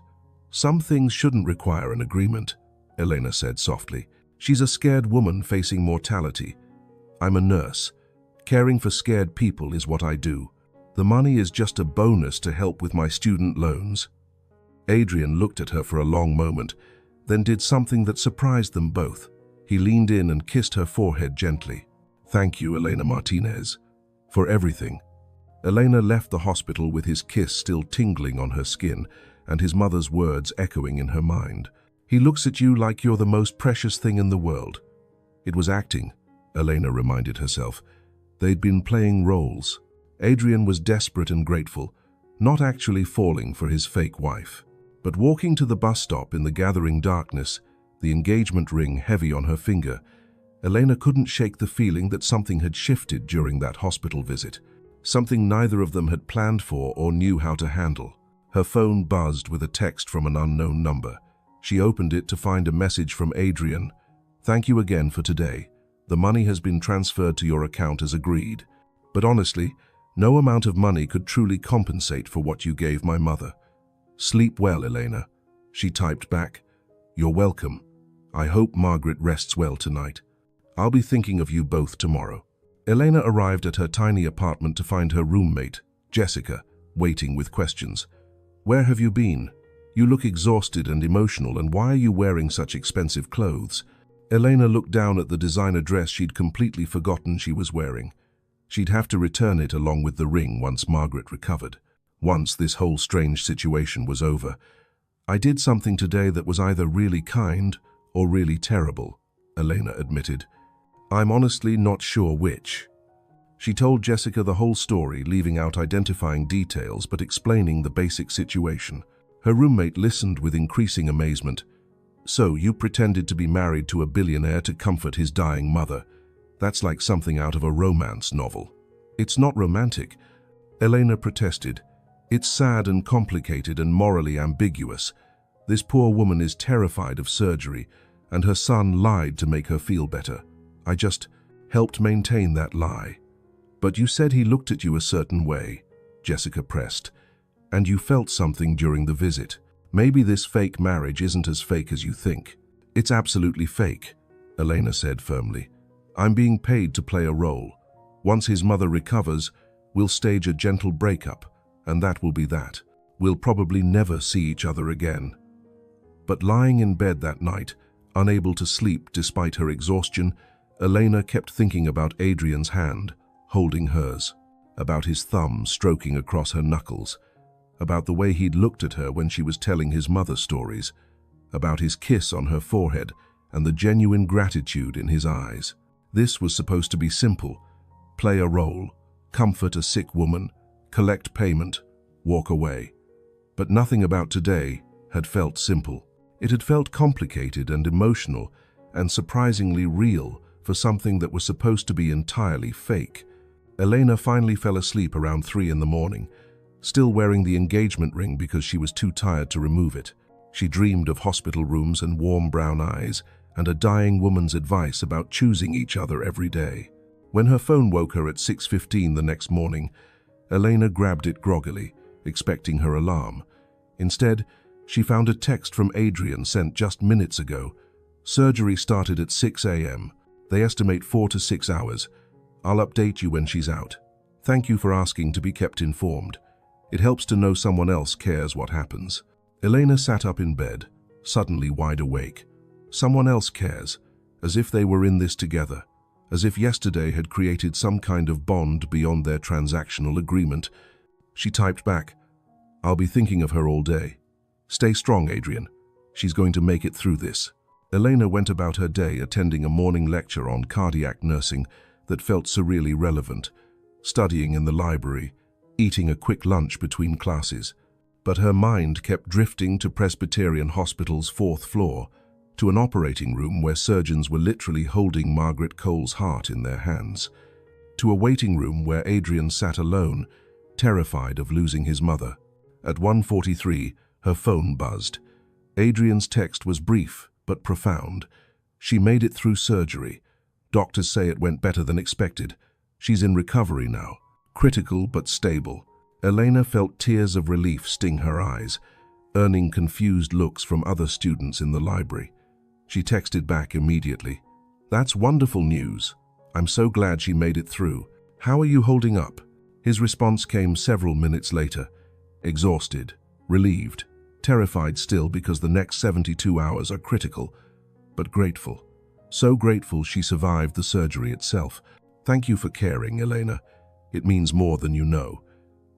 "Some things shouldn't require an agreement," Elena said softly. "She's a scared woman facing mortality. I'm a nurse. Caring for scared people is what I do. The money is just a bonus to help with my student loans." Adrian looked at her for a long moment, then did something that surprised them both. He leaned in and kissed her forehead gently. "Thank you, Elena Martinez, for everything." Elena left the hospital with his kiss still tingling on her skin and his mother's words echoing in her mind. "He looks at you like you're the most precious thing in the world." It was acting, Elena reminded herself. They'd been playing roles. Adrian was desperate and grateful, not actually falling for his fake wife. But walking to the bus stop in the gathering darkness, the engagement ring heavy on her finger, Elena couldn't shake the feeling that something had shifted during that hospital visit. Something neither of them had planned for or knew how to handle. Her phone buzzed with a text from an unknown number. She opened it to find a message from Adrian. "Thank you again for today. The money has been transferred to your account as agreed. But honestly, no amount of money could truly compensate for what you gave my mother." "Sleep well, Elena," she typed back. "You're welcome. I hope Margaret rests well tonight. I'll be thinking of you both tomorrow." Elena arrived at her tiny apartment to find her roommate, Jessica, waiting with questions. "Where have you been? You look exhausted and emotional, and why are you wearing such expensive clothes?" Elena looked down at the designer dress she'd completely forgotten she was wearing. She'd have to return it along with the ring once Margaret recovered. Once this whole strange situation was over. "I did something today that was either really kind or really terrible," Elena admitted. "I'm honestly not sure which." She told Jessica the whole story, leaving out identifying details but explaining the basic situation. Her roommate listened with increasing amazement. "So you pretended to be married to a billionaire to comfort his dying mother. That's like something out of a romance novel." "It's not romantic," Elena protested. "It's sad and complicated and morally ambiguous. This poor woman is terrified of surgery, and her son lied to make her feel better. I just helped maintain that lie." "But you said he looked at you a certain way," Jessica pressed, "and you felt something during the visit. Maybe this fake marriage isn't as fake as you think." "It's absolutely fake," Elena said firmly. "I'm being paid to play a role. Once his mother recovers, we'll stage a gentle breakup, and that will be that." We'll probably never see each other again. But lying in bed that night, unable to sleep despite her exhaustion, Elena kept thinking about Adrian's hand, holding hers, about his thumb stroking across her knuckles, about the way he'd looked at her when she was telling his mother stories, about his kiss on her forehead and the genuine gratitude in his eyes. This was supposed to be simple: play a role, comfort a sick woman, collect payment, walk away. But nothing about today had felt simple. It had felt complicated and emotional and surprisingly real for something that was supposed to be entirely fake. Elena finally fell asleep around 3 in the morning, still wearing the engagement ring because she was too tired to remove it. She dreamed of hospital rooms and warm brown eyes and a dying woman's advice about choosing each other every day. When her phone woke her at 6:15 the next morning, Elena grabbed it groggily, expecting her alarm. Instead, she found a text from Adrian sent just minutes ago. Surgery started at 6 a.m. They estimate 4 to 6 hours. I'll update you when she's out. Thank you for asking to be kept informed. It helps to know someone else cares what happens. Elena sat up in bed, suddenly wide awake. Someone else cares, as if they were in this together, as if yesterday had created some kind of bond beyond their transactional agreement. She typed back, "I'll be thinking of her all day. Stay strong, Adrian. She's going to make it through this." Elena went about her day attending a morning lecture on cardiac nursing that felt surreally relevant, studying in the library, eating a quick lunch between classes. But her mind kept drifting to Presbyterian Hospital's 4th floor, to an operating room where surgeons were literally holding Margaret Cole's heart in their hands, to a waiting room where Adrian sat alone, terrified of losing his mother. At 1:43, her phone buzzed. Adrian's text was brief but profound. "She made it through surgery. Doctors say it went better than expected. She's in recovery now. Critical but stable." Elena felt tears of relief sting her eyes, earning confused looks from other students in the library. She texted back immediately, "That's wonderful news. I'm so glad she made it through. How are you holding up?" His response came several minutes later, exhausted, relieved, terrified still because the next 72 hours are critical, but grateful. So grateful she survived the surgery itself. "Thank you for caring, Elena. It means more than you know."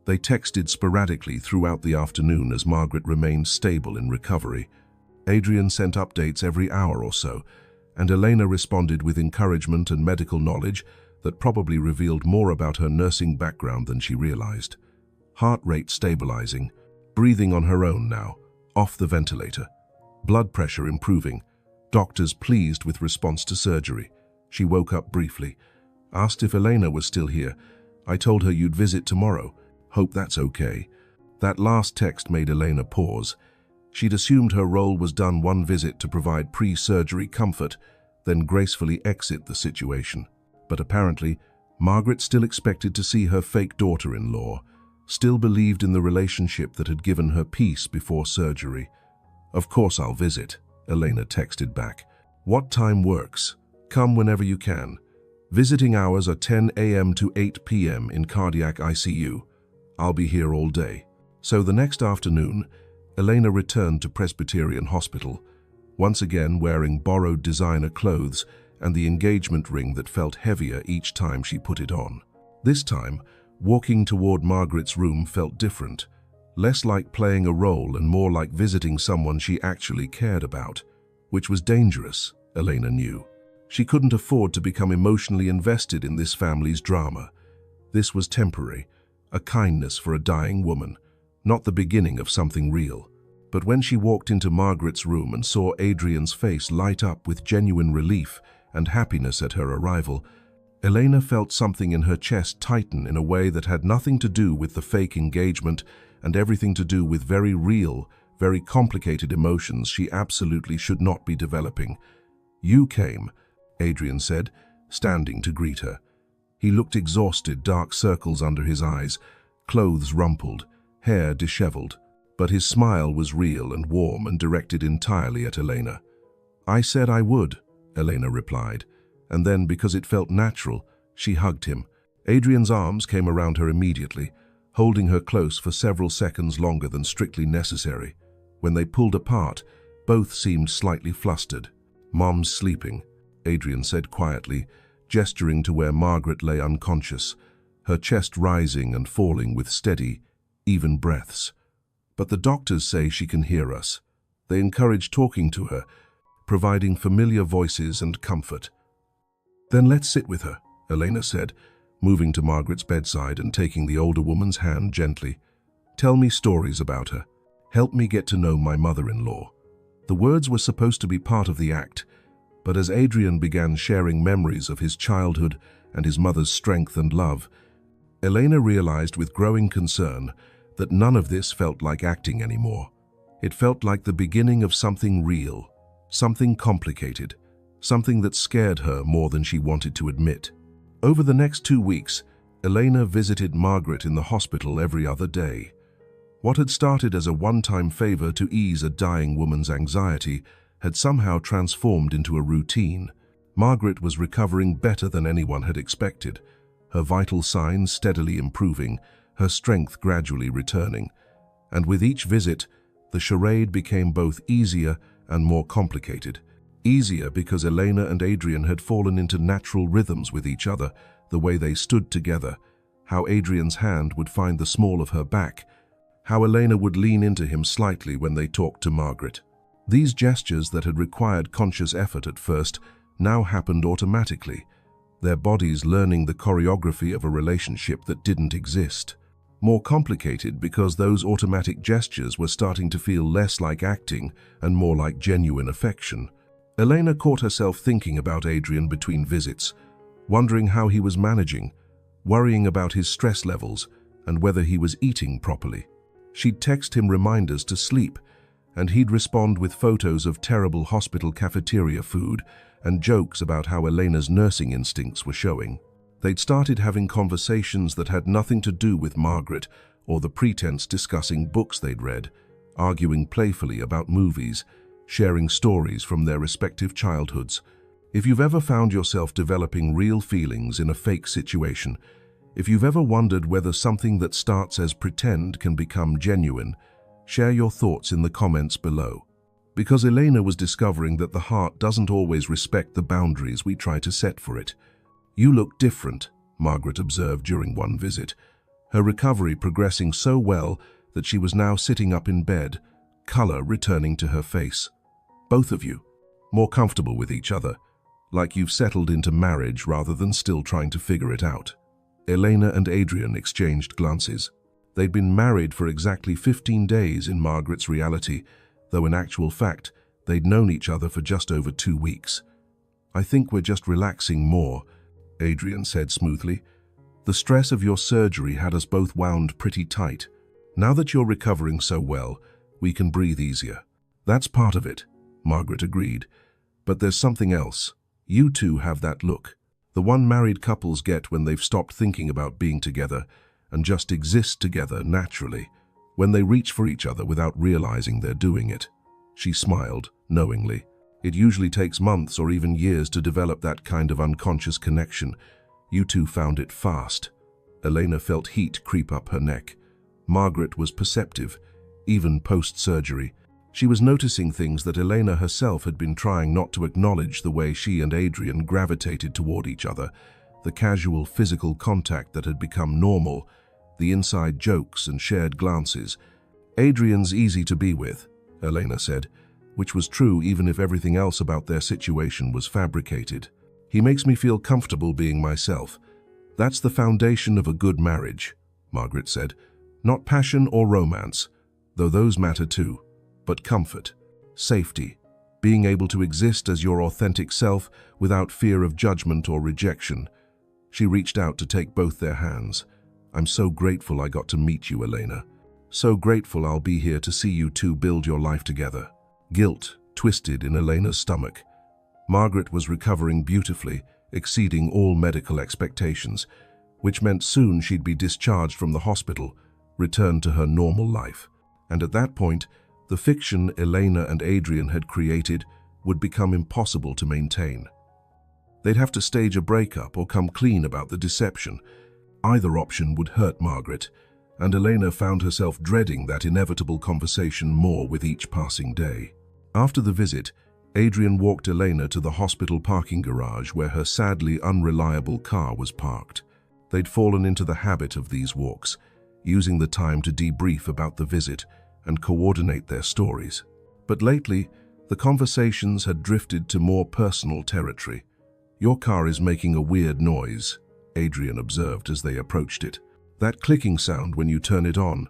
They texted sporadically throughout the afternoon as Margaret remained stable in recovery. Adrian sent updates every hour or so, and Elena responded with encouragement and medical knowledge that probably revealed more about her nursing background than she realized. Heart rate stabilizing, breathing on her own now, off the ventilator. Blood pressure improving, doctors pleased with response to surgery. She woke up briefly, asked if Elena was still here. "I told her you'd visit tomorrow. Hope that's okay." That last text made Elena pause. She'd assumed her role was done one visit to provide pre-surgery comfort, then gracefully exit the situation. But apparently, Margaret still expected to see her fake daughter-in-law, still believed in the relationship that had given her peace before surgery. "Of course I'll visit," Elena texted back. "What time works? Come whenever you can. Visiting hours are 10 a.m. to 8 p.m. in cardiac ICU. I'll be here all day." So the next afternoon, Elena returned to Presbyterian Hospital, once again wearing borrowed designer clothes and the engagement ring that felt heavier each time she put it on. This time, walking toward Margaret's room felt different, less like playing a role and more like visiting someone she actually cared about, which was dangerous, Elena knew. She couldn't afford to become emotionally invested in this family's drama. This was temporary, a kindness for a dying woman, not the beginning of something real. But when she walked into Margaret's room and saw Adrian's face light up with genuine relief and happiness at her arrival, Elena felt something in her chest tighten in a way that had nothing to do with the fake engagement and everything to do with very real, very complicated emotions she absolutely should not be developing. "You came," Adrian said, standing to greet her. He looked exhausted, dark circles under his eyes, clothes rumpled, hair disheveled, but his smile was real and warm and directed entirely at Elena. "I said I would," Elena replied, and then, because it felt natural, she hugged him. Adrian's arms came around her immediately, holding her close for several seconds longer than strictly necessary. When they pulled apart, both seemed slightly flustered. "Mom's sleeping," Adrian said quietly, gesturing to where Margaret lay unconscious, her chest rising and falling with steady, even breaths. "But the doctors say she can hear us." They encouraged talking to her, providing familiar voices and comfort. "Then let's sit with her," Elena said, moving to Margaret's bedside and taking the older woman's hand gently. "Tell me stories about her. Help me get to know my mother-in-law." The words were supposed to be part of the act, but as Adrian began sharing memories of his childhood and his mother's strength and love, Elena realized with growing concern that none of this felt like acting anymore. It felt like the beginning of something real, something complicated, something that scared her more than she wanted to admit. Over the next 2 weeks, Elena visited Margaret in the hospital every other day. What had started as a one-time favor to ease a dying woman's anxiety had somehow transformed into a routine. Margaret was recovering better than anyone had expected, her vital signs steadily improving, her strength gradually returning. And with each visit, the charade became both easier and more complicated. Easier because Elena and Adrian had fallen into natural rhythms with each other, the way they stood together, how Adrian's hand would find the small of her back, how Elena would lean into him slightly when they talked to Margaret. These gestures that had required conscious effort at first now happened automatically, their bodies learning the choreography of a relationship that didn't exist. More complicated because those automatic gestures were starting to feel less like acting and more like genuine affection. Elena caught herself thinking about Adrian between visits, wondering how he was managing, worrying about his stress levels and whether he was eating properly. She'd text him reminders to sleep, and he'd respond with photos of terrible hospital cafeteria food and jokes about how Elena's nursing instincts were showing. They'd started having conversations that had nothing to do with Margaret or the pretense discussing books they'd read, arguing playfully about movies, sharing stories from their respective childhoods. If you've ever found yourself developing real feelings in a fake situation, if you've ever wondered whether something that starts as pretend can become genuine, share your thoughts in the comments below. Because Elena was discovering that the heart doesn't always respect the boundaries we try to set for it. "You look different," Margaret observed during one visit, her recovery progressing so well that she was now sitting up in bed, color returning to her face. "Both of you, more comfortable with each other, like you've settled into marriage rather than still trying to figure it out." Elena and Adrian exchanged glances. They'd been married for exactly 15 days in Margaret's reality, though in actual fact, they'd known each other for just over 2 weeks. "I think we're just relaxing more," Adrian said smoothly. "The stress of your surgery had us both wound pretty tight. Now that you're recovering so well, we can breathe easier." "That's part of it," Margaret agreed. "But there's something else. You two have that look. The one married couples get when they've stopped thinking about being together and just exist together naturally, when they reach for each other without realizing they're doing it." She smiled, knowingly. "It usually takes months or even years to develop that kind of unconscious connection. You two found it fast." Elena felt heat creep up her neck. Margaret was perceptive, even post-surgery. She was noticing things that Elena herself had been trying not to acknowledge, the way she and Adrian gravitated toward each other, the casual physical contact that had become normal, the inside jokes and shared glances. "Adrian's easy to be with," Elena said, which was true even if everything else about their situation was fabricated. "He makes me feel comfortable being myself. That's the foundation of a good marriage," Margaret said. "Not passion or romance, though those matter too, but comfort, safety, being able to exist as your authentic self without fear of judgment or rejection." She reached out to take both their hands. "I'm so grateful I got to meet you, Elena. So grateful I'll be here to see you two build your life together." Guilt twisted in Elena's stomach. Margaret was recovering beautifully, exceeding all medical expectations, which meant soon she'd be discharged from the hospital, returned to her normal life. And at that point, the fiction Elena and Adrian had created would become impossible to maintain. They'd have to stage a breakup or come clean about the deception. Either option would hurt Margaret, and Elena found herself dreading that inevitable conversation more with each passing day. After the visit, Adrian walked Elena to the hospital parking garage where her sadly unreliable car was parked. They'd fallen into the habit of these walks, using the time to debrief about the visit and coordinate their stories. But lately, the conversations had drifted to more personal territory. "Your car is making a weird noise," Adrian observed as they approached it. "That clicking sound when you turn it on."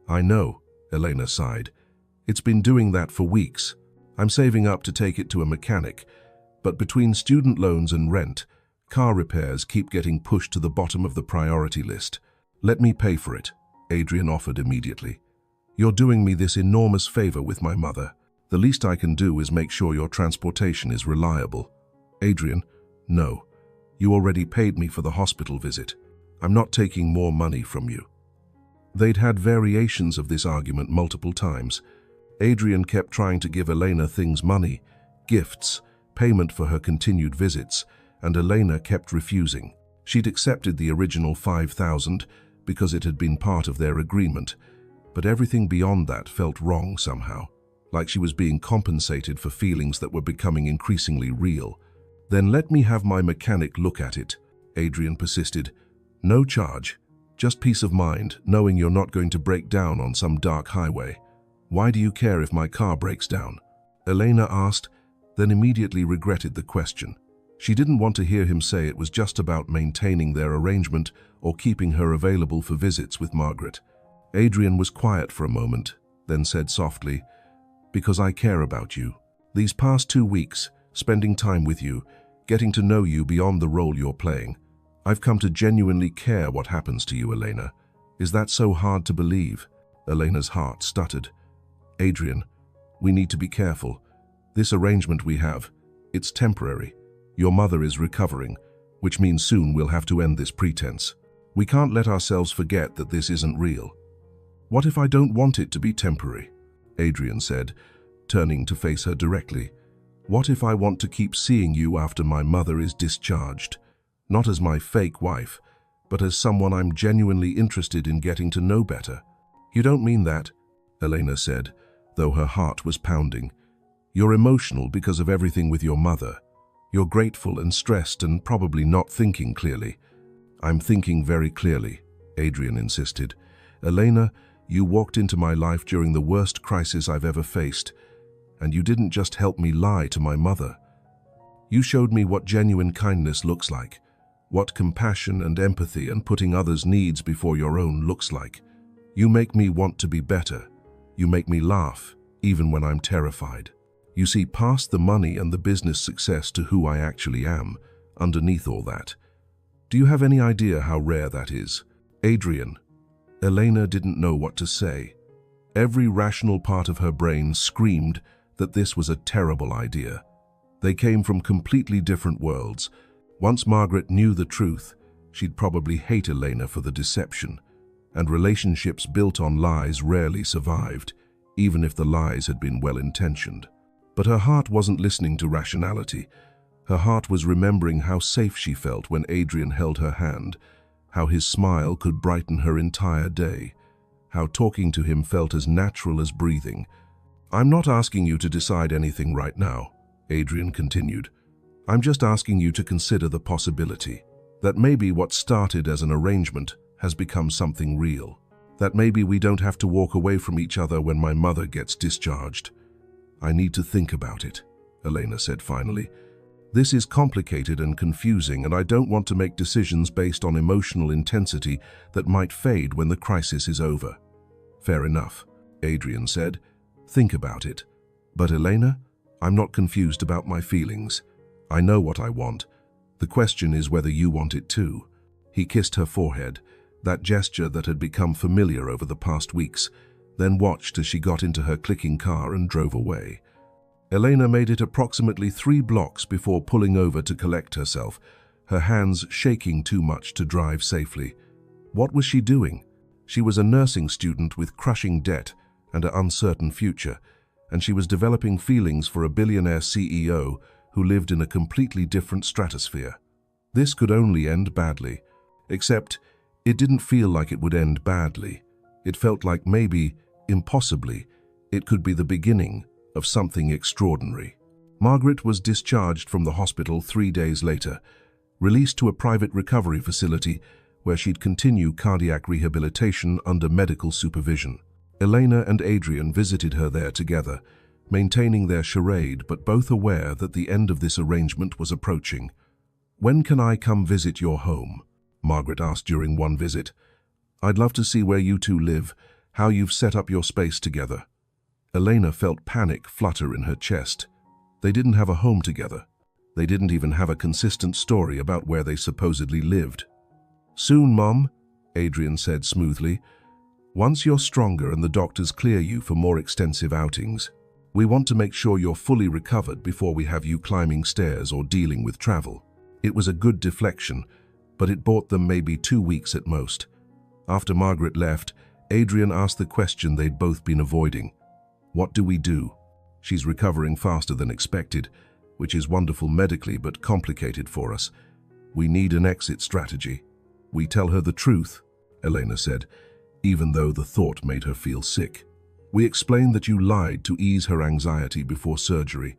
"I know," Elena sighed. "It's been doing that for weeks. I'm saving up to take it to a mechanic, but between student loans and rent, car repairs keep getting pushed to the bottom of the priority list. "Let me pay for it," Adrian offered immediately. "You're doing me this enormous favor with my mother. The least I can do is make sure your transportation is reliable." "Adrian, no. You already paid me for the hospital visit. I'm not taking more money from you." They'd had variations of this argument multiple times. Adrian kept trying to give Elena things: money, gifts, payment for her continued visits, and Elena kept refusing. She'd accepted the original $5,000 because it had been part of their agreement, but everything beyond that felt wrong somehow, like she was being compensated for feelings that were becoming increasingly real. "Then let me have my mechanic look at it," Adrian persisted. "No charge, just peace of mind, knowing you're not going to break down on some dark highway." "Why do you care if my car breaks down?" Elena asked, then immediately regretted the question. She didn't want to hear him say it was just about maintaining their arrangement or keeping her available for visits with Margaret. Adrian was quiet for a moment, then said softly, "Because I care about you. These past 2 weeks, spending time with you, getting to know you beyond the role you're playing, I've come to genuinely care what happens to you, Elena. Is that so hard to believe?" Elena's heart stuttered. "Adrian, we need to be careful. This arrangement we have, it's temporary. Your mother is recovering, which means soon we'll have to end this pretense. We can't let ourselves forget that this isn't real." "What if I don't want it to be temporary?" Adrian said, turning to face her directly. "What if I want to keep seeing you after my mother is discharged? Not as my fake wife, but as someone I'm genuinely interested in getting to know better." "You don't mean that," Elena said, though her heart was pounding. "You're emotional because of everything with your mother. You're grateful and stressed and probably not thinking clearly." "I'm thinking very clearly," Adrian insisted. "Elena, you walked into my life during the worst crisis I've ever faced, and you didn't just help me lie to my mother. You showed me what genuine kindness looks like, what compassion and empathy and putting others' needs before your own looks like. You make me want to be better. You make me laugh, even when I'm terrified. You see past the money and the business success to who I actually am, underneath all that. Do you have any idea how rare that is?" "Adrian." Elena didn't know what to say. Every rational part of her brain screamed that this was a terrible idea. They came from completely different worlds. Once Margaret knew the truth, she'd probably hate Elena for the deception. And relationships built on lies rarely survived, even if the lies had been well-intentioned. But her heart wasn't listening to rationality. Her heart was remembering how safe she felt when Adrian held her hand, how his smile could brighten her entire day, how talking to him felt as natural as breathing. "I'm not asking you to decide anything right now," Adrian continued. "I'm just asking you to consider the possibility that maybe what started as an arrangement has become something real. That maybe we don't have to walk away from each other when my mother gets discharged." "I need to think about it," Elena said finally. "This is complicated and confusing, and I don't want to make decisions based on emotional intensity that might fade when the crisis is over." "Fair enough," Adrian said. "Think about it. But Elena, I'm not confused about my feelings. I know what I want. The question is whether you want it too." He kissed her forehead, that gesture that had become familiar over the past weeks, then watched as she got into her clicking car and drove away. Elena made it approximately 3 blocks before pulling over to collect herself, her hands shaking too much to drive safely. What was she doing? She was a nursing student with crushing debt and an uncertain future, and she was developing feelings for a billionaire CEO who lived in a completely different stratosphere. This could only end badly, except it didn't feel like it would end badly. It felt like maybe, impossibly, it could be the beginning of something extraordinary. Margaret was discharged from the hospital 3 days later, released to a private recovery facility where she'd continue cardiac rehabilitation under medical supervision. Elena and Adrian visited her there together, maintaining their charade but both aware that the end of this arrangement was approaching. "When can I come visit your home?" Margaret asked during one visit. "I'd love to see where you two live, how you've set up your space together." Elena felt panic flutter in her chest. They didn't have a home together. They didn't even have a consistent story about where they supposedly lived. "Soon, Mom," Adrian said smoothly. "Once you're stronger and the doctors clear you for more extensive outings. We want to make sure you're fully recovered before we have you climbing stairs or dealing with travel." It was a good deflection, but it bought them maybe 2 weeks at most. After Margaret left, Adrian asked the question they'd both been avoiding. "What do we do? She's recovering faster than expected, which is wonderful medically but complicated for us. We need an exit strategy." "We tell her the truth," Elena said, even though the thought made her feel sick. "We explain that you lied to ease her anxiety before surgery,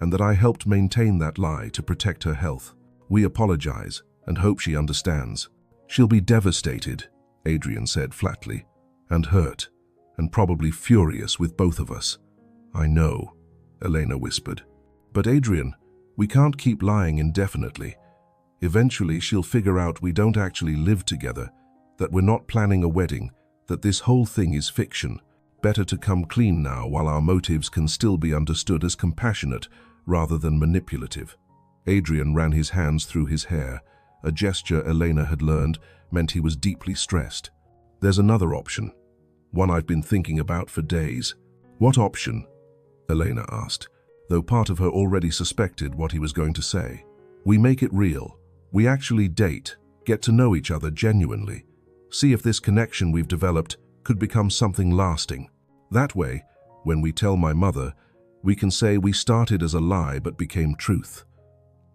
and that I helped maintain that lie to protect her health. We apologize and hope she understands." "She'll be devastated," Adrian said flatly, "and hurt, and probably furious with both of us." "I know," Elena whispered. "But Adrian, we can't keep lying indefinitely. Eventually she'll figure out we don't actually live together, that we're not planning a wedding, that this whole thing is fiction. Better to come clean now while our motives can still be understood as compassionate rather than manipulative." Adrian ran his hands through his hair. A gesture Elena had learned meant he was deeply stressed. "There's another option, one I've been thinking about for days." "What option?" Elena asked, though part of her already suspected what he was going to say. "We make it real. We actually date, get to know each other genuinely. See if this connection we've developed could become something lasting. That way, when we tell my mother, we can say we started as a lie but became truth."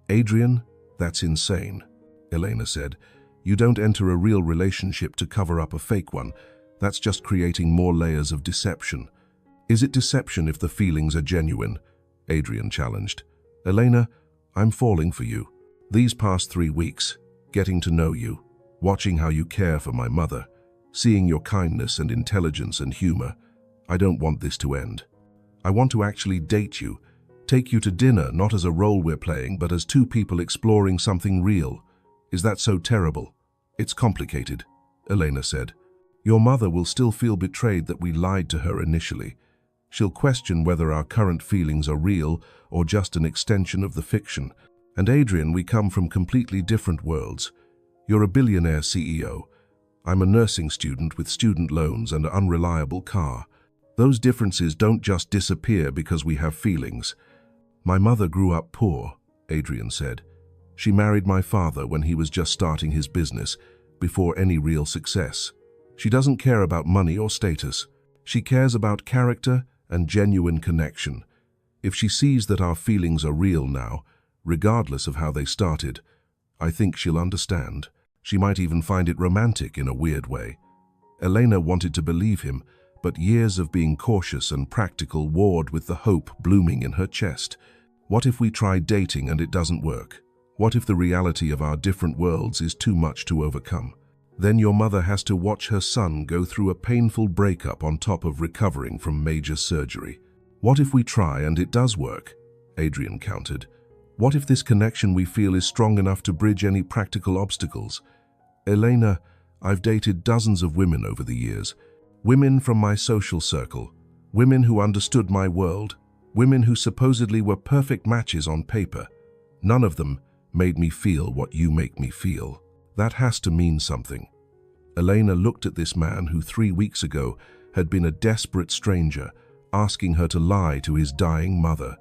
"Adrian, that's insane," Elena said. "You don't enter a real relationship to cover up a fake one. That's just creating more layers of deception." "Is it deception if the feelings are genuine?" Adrian challenged. "Elena, I'm falling for you. These past 3 weeks, getting to know you, watching how you care for my mother, seeing your kindness and intelligence and humor, I don't want this to end. I want to actually date you, take you to dinner not as a role we're playing, but as two people exploring something real. Is that so terrible?" "It's complicated," Elena said. "Your mother will still feel betrayed that we lied to her initially. She'll question whether our current feelings are real or just an extension of the fiction. And Adrian, we come from completely different worlds. You're a billionaire CEO. I'm a nursing student with student loans and an unreliable car. Those differences don't just disappear because we have feelings." "My mother grew up poor," Adrian said. "She married my father when he was just starting his business, before any real success. She doesn't care about money or status. She cares about character and genuine connection. If she sees that our feelings are real now, regardless of how they started, I think she'll understand. She might even find it romantic in a weird way." Elena wanted to believe him, but years of being cautious and practical warred with the hope blooming in her chest. What if we try dating and it doesn't work? What if the reality of our different worlds is too much to overcome? Then your mother has to watch her son go through a painful breakup on top of recovering from major surgery. What if we try and it does work? Adrian countered. What if this connection we feel is strong enough to bridge any practical obstacles? Elena, I've dated dozens of women over the years. Women from my social circle. Women who understood my world. Women who supposedly were perfect matches on paper. None of them made me feel what you make me feel. That has to mean something. Elena looked at this man who 3 weeks ago had been a desperate stranger, asking her to lie to his dying mother,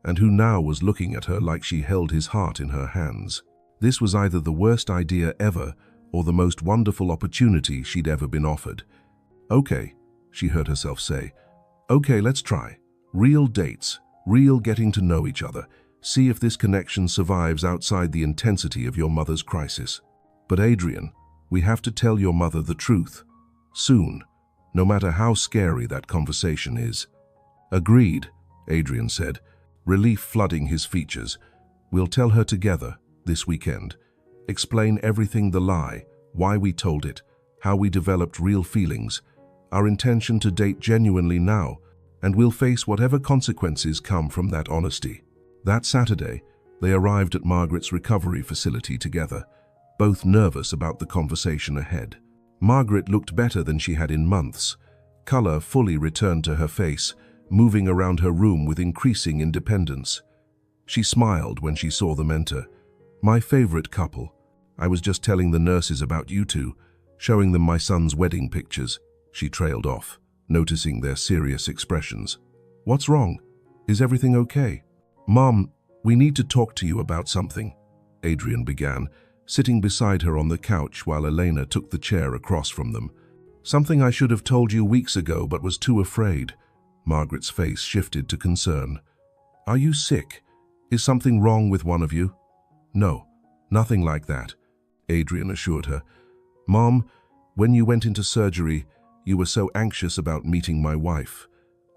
and who now was looking at her like she held his heart in her hands. This was either the worst idea ever or the most wonderful opportunity she'd ever been offered. "Okay," she heard herself say. "Okay, let's try. Real dates, real getting to know each other. See if this connection survives outside the intensity of your mother's crisis. But Adrian, we have to tell your mother the truth. Soon. no matter how scary that conversation is. Agreed, Adrian said, relief flooding his features. We'll tell her together this weekend. Explain everything, the lie, why we told it, how we developed real feelings, our intention to date genuinely now, and we'll face whatever consequences come from that honesty. That Saturday, they arrived at Margaret's recovery facility together, both nervous about the conversation ahead. Margaret looked better than she had in months. Color fully returned to her face, moving around her room with increasing independence. She smiled when she saw them enter. "My favorite couple. I was just telling the nurses about you two, showing them my son's wedding pictures," she trailed off, noticing their serious expressions. "What's wrong? Is everything okay?" "Mom, we need to talk to you about something," Adrian began, sitting beside her on the couch while Elena took the chair across from them. "Something I should have told you weeks ago but was too afraid." Margaret's face shifted to concern. "Are you sick? Is something wrong with one of you?" "No, nothing like that," Adrian assured her. "Mom, when you went into surgery, you were so anxious about meeting my wife,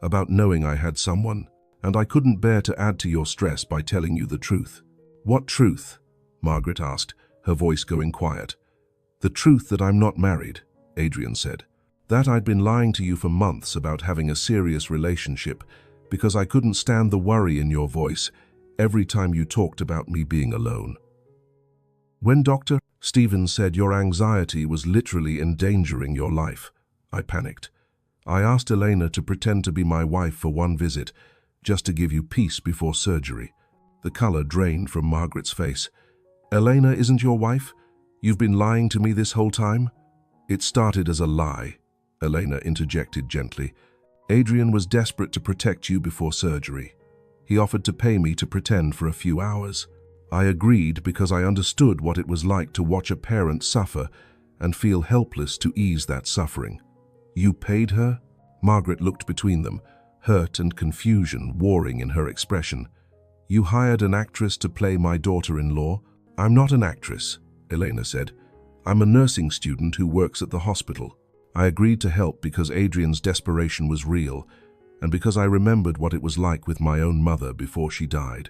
about knowing I had someone, and I couldn't bear to add to your stress by telling you the truth." "What truth?" Margaret asked, her voice going quiet. "The truth that I'm not married," Adrian said. "That I'd been lying to you for months about having a serious relationship because I couldn't stand the worry in your voice every time you talked about me being alone. When Dr. Stevens said your anxiety was literally endangering your life, I panicked. I asked Elena to pretend to be my wife for one visit, just to give you peace before surgery." The color drained from Margaret's face. "Elena isn't your wife? You've been lying to me this whole time?" "It started as a lie," Elena interjected gently. "Adrian was desperate to protect you before surgery. He offered to pay me to pretend for a few hours. I agreed because I understood what it was like to watch a parent suffer and feel helpless to ease that suffering." "You paid her?" Margaret looked between them, hurt and confusion warring in her expression. "You hired an actress to play my daughter-in-law?" "I'm not an actress," Elena said. "I'm a nursing student who works at the hospital. I agreed to help because Adrian's desperation was real, and because I remembered what it was like with my own mother before she died.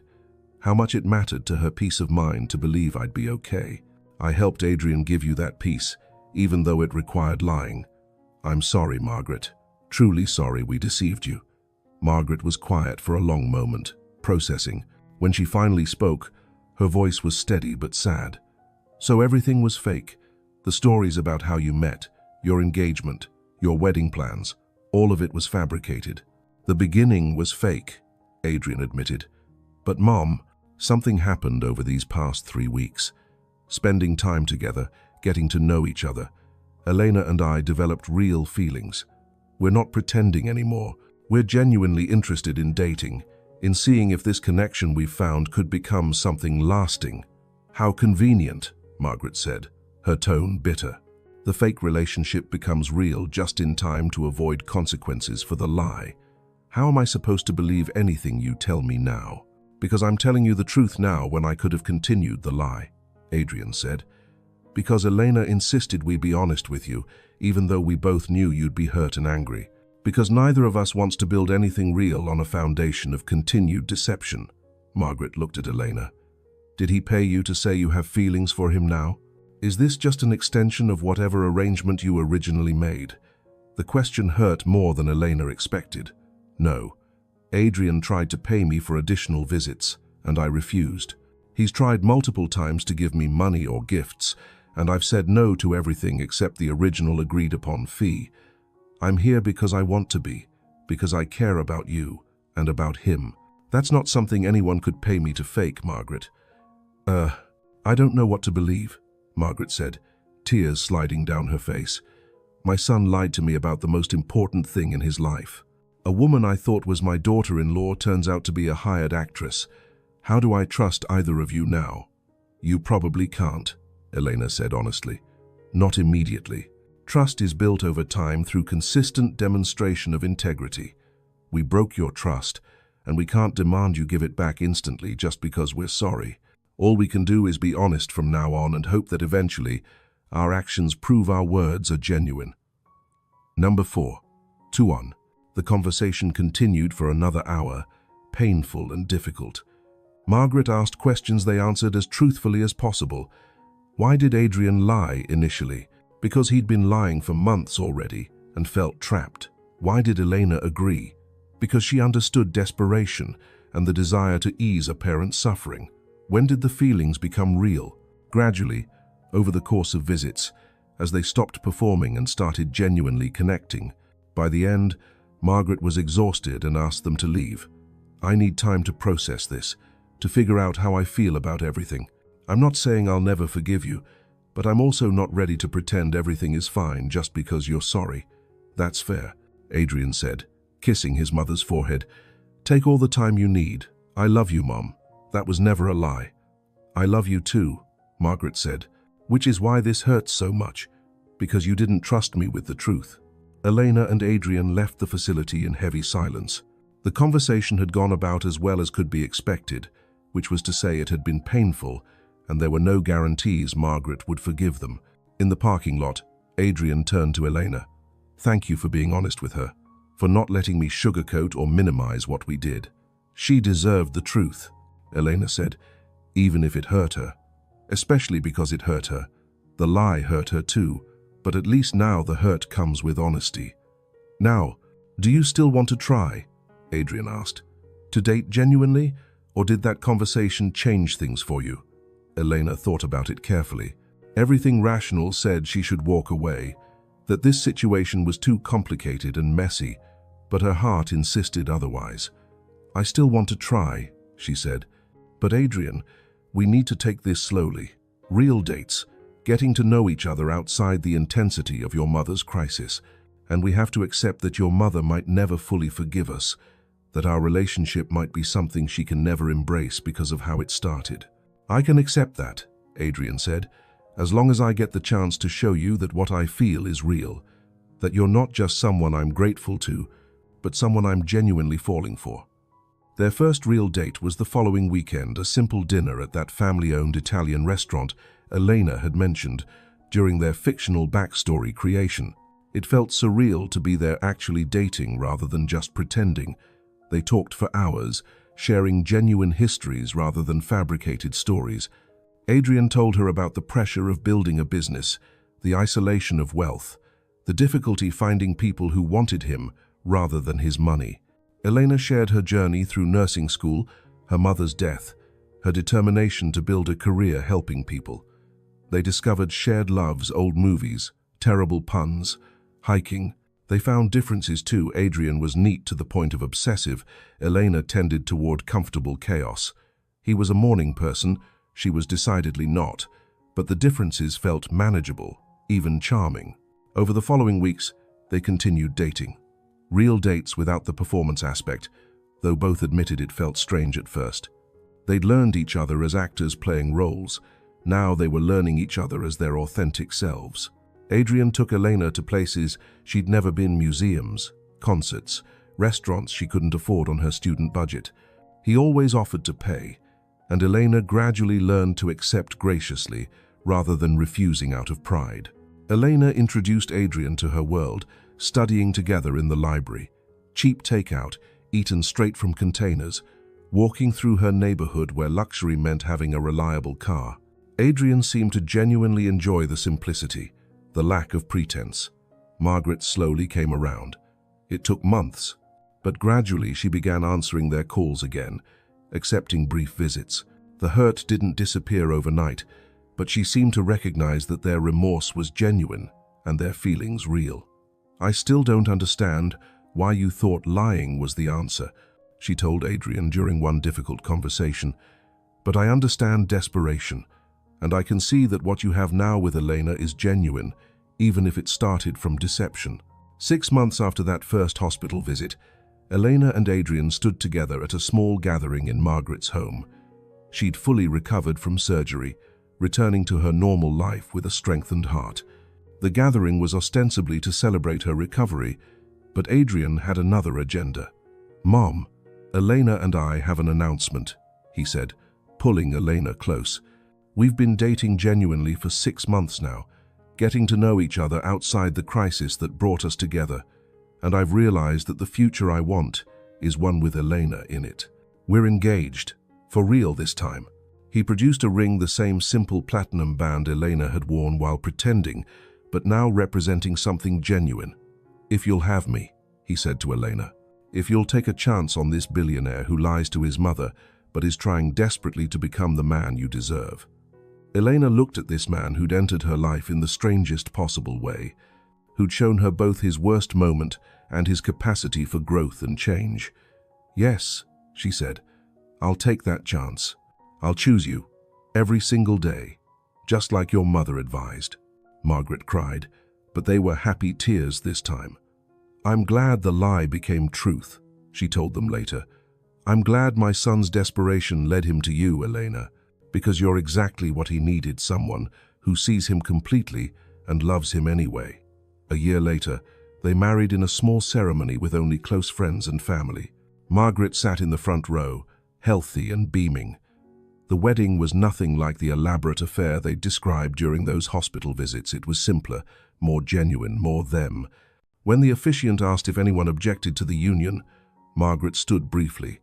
How much it mattered to her peace of mind to believe I'd be okay. I helped Adrian give you that peace, even though it required lying. I'm sorry, Margaret. Truly sorry we deceived you." Margaret was quiet for a long moment, processing. When she finally spoke, her voice was steady but sad. "So everything was fake? The stories about how you met, your engagement, your wedding plans, all of it was fabricated?" "The beginning was fake," Adrian admitted. "But Mom, something happened over these past 3 weeks. Spending time together, getting to know each other. Elena and I developed real feelings. We're not pretending anymore. We're genuinely interested in dating, in seeing if this connection we've found could become something lasting." "How convenient," Margaret said, her tone bitter. "The fake relationship becomes real just in time to avoid consequences for the lie. How am I supposed to believe anything you tell me now?" "Because I'm telling you the truth now when I could have continued the lie," Adrian said. "Because Elena insisted we be honest with you, even though we both knew you'd be hurt and angry. Because neither of us wants to build anything real on a foundation of continued deception." Margaret looked at Elena. "Did he pay you to say you have feelings for him now? Is this just an extension of whatever arrangement you originally made?" The question hurt more than Elena expected. "No. Adrian tried to pay me for additional visits, and I refused. He's tried multiple times to give me money or gifts, and I've said no to everything except the original agreed-upon fee. I'm here because I want to be, because I care about you and about him. That's not something anyone could pay me to fake, Margaret." I don't know what to believe," Margaret said, tears sliding down her face. "My son lied to me about the most important thing in his life. A woman I thought was my daughter-in-law turns out to be a hired actress. How do I trust either of you now?" "You probably can't," Elena said honestly. "Not immediately. Trust is built over time through consistent demonstration of integrity. We broke your trust, and we can't demand you give it back instantly just because we're sorry. All we can do is be honest from now on and hope that eventually our actions prove our words are genuine." Number 4. 2-1. The conversation continued for another hour, painful and difficult. Margaret asked questions they answered as truthfully as possible. Why did Adrian lie initially? Because he'd been lying for months already and felt trapped. Why did Elena agree? Because she understood desperation and the desire to ease a parent's suffering. When did the feelings become real? Gradually, over the course of visits, as they stopped performing and started genuinely connecting. By the end, Margaret was exhausted and asked them to leave. I need time to process this, to figure out how I feel about everything. I'm not saying I'll never forgive you, but I'm also not ready to pretend everything is fine just because you're sorry. That's fair, Adrian said, kissing his mother's forehead. Take all the time you need. I love you, Mom. That was never a lie. I love you too, Margaret said, which is why this hurts so much, because you didn't trust me with the truth. Elena and Adrian left the facility in heavy silence. The conversation had gone about as well as could be expected, which was to say it had been painful, and there were no guarantees Margaret would forgive them. In the parking lot, Adrian turned to Elena. Thank you for being honest with her, for not letting me sugarcoat or minimize what we did. She deserved the truth, Elena said, even if it hurt her. Especially because it hurt her. The lie hurt her too, but at least now the hurt comes with honesty. Now, do you still want to try? Adrian asked. To date genuinely, or did that conversation change things for you? Elena thought about it carefully. Everything rational said she should walk away, that this situation was too complicated and messy, but her heart insisted otherwise. I still want to try, she said. But Adrian, we need to take this slowly. Real dates, getting to know each other outside the intensity of your mother's crisis, and we have to accept that your mother might never fully forgive us, that our relationship might be something she can never embrace because of how it started. I can accept that, Adrian said, as long as I get the chance to show you that what I feel is real, that you're not just someone I'm grateful to, but someone I'm genuinely falling for. Their first real date was the following weekend, a simple dinner at that family-owned Italian restaurant Elena had mentioned during their fictional backstory creation. It felt surreal to be there actually dating rather than just pretending. They talked for hours, sharing genuine histories rather than fabricated stories. Adrian told her about the pressure of building a business, the isolation of wealth, the difficulty finding people who wanted him rather than his money. Elena shared her journey through nursing school, her mother's death, her determination to build a career helping people. They discovered shared loves, old movies, terrible puns, hiking. They found differences too. Adrian was neat to the point of obsessive. Elena tended toward comfortable chaos. He was a morning person, she was decidedly not, but the differences felt manageable, even charming. Over the following weeks, they continued dating. Real dates without the performance aspect, though both admitted it felt strange at first. They'd learned each other as actors playing roles. Now they were learning each other as their authentic selves. Adrian took Elena to places she'd never been: museums, concerts, restaurants she couldn't afford on her student budget. He always offered to pay, and Elena gradually learned to accept graciously rather than refusing out of pride. Elena introduced Adrian to her world, studying together in the library, cheap takeout, eaten straight from containers, walking through her neighborhood where luxury meant having a reliable car. Adrian seemed to genuinely enjoy the simplicity, the lack of pretense. Margaret slowly came around. It took months, but gradually she began answering their calls again, accepting brief visits. The hurt didn't disappear overnight, but she seemed to recognize that their remorse was genuine and their feelings real. I still don't understand why you thought lying was the answer, she told Adrian during one difficult conversation. But I understand desperation, and I can see that what you have now with Elena is genuine, even if it started from deception. 6 months after that first hospital visit, Elena and Adrian stood together at a small gathering in Margaret's home. She'd fully recovered from surgery, returning to her normal life with a strengthened heart. The gathering was ostensibly to celebrate her recovery, but Adrian had another agenda. "Mom, Elena and I have an announcement," he said, pulling Elena close. "We've been dating genuinely for 6 months now, getting to know each other outside the crisis that brought us together. and I've realized that the future I want is one with Elena in it. We're engaged, for real this time." He produced a ring, the same simple platinum band Elena had worn while pretending, but now representing something genuine. "If you'll have me," he said to Elena. "If you'll take a chance on this billionaire who lies to his mother, but is trying desperately to become the man you deserve." Elena looked at this man who'd entered her life in the strangest possible way, who'd shown her both his worst moment and his capacity for growth and change. "Yes," she said, "I'll take that chance. I'll choose you, every single day, just like your mother advised." Margaret cried, but they were happy tears this time. "I'm glad the lie became truth," she told them later. "I'm glad my son's desperation led him to you, Elena, because you're exactly what he needed, someone who sees him completely and loves him anyway." A year later, they married in a small ceremony with only close friends and family. Margaret sat in the front row, healthy and beaming. The wedding was nothing like the elaborate affair they described during those hospital visits. It was simpler, more genuine, more them. When the officiant asked if anyone objected to the union, Margaret stood briefly.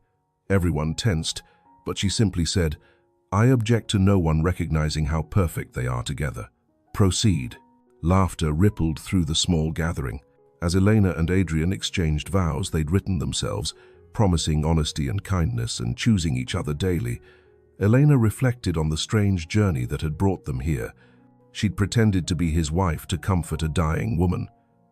Everyone tensed, but she simply said, "I object to no one recognizing how perfect they are together. Proceed." Laughter rippled through the small gathering. As Elena and Adrian exchanged vows they'd written themselves, promising honesty and kindness and choosing each other daily, Elena reflected on the strange journey that had brought them here. She'd pretended to be his wife to comfort a dying woman.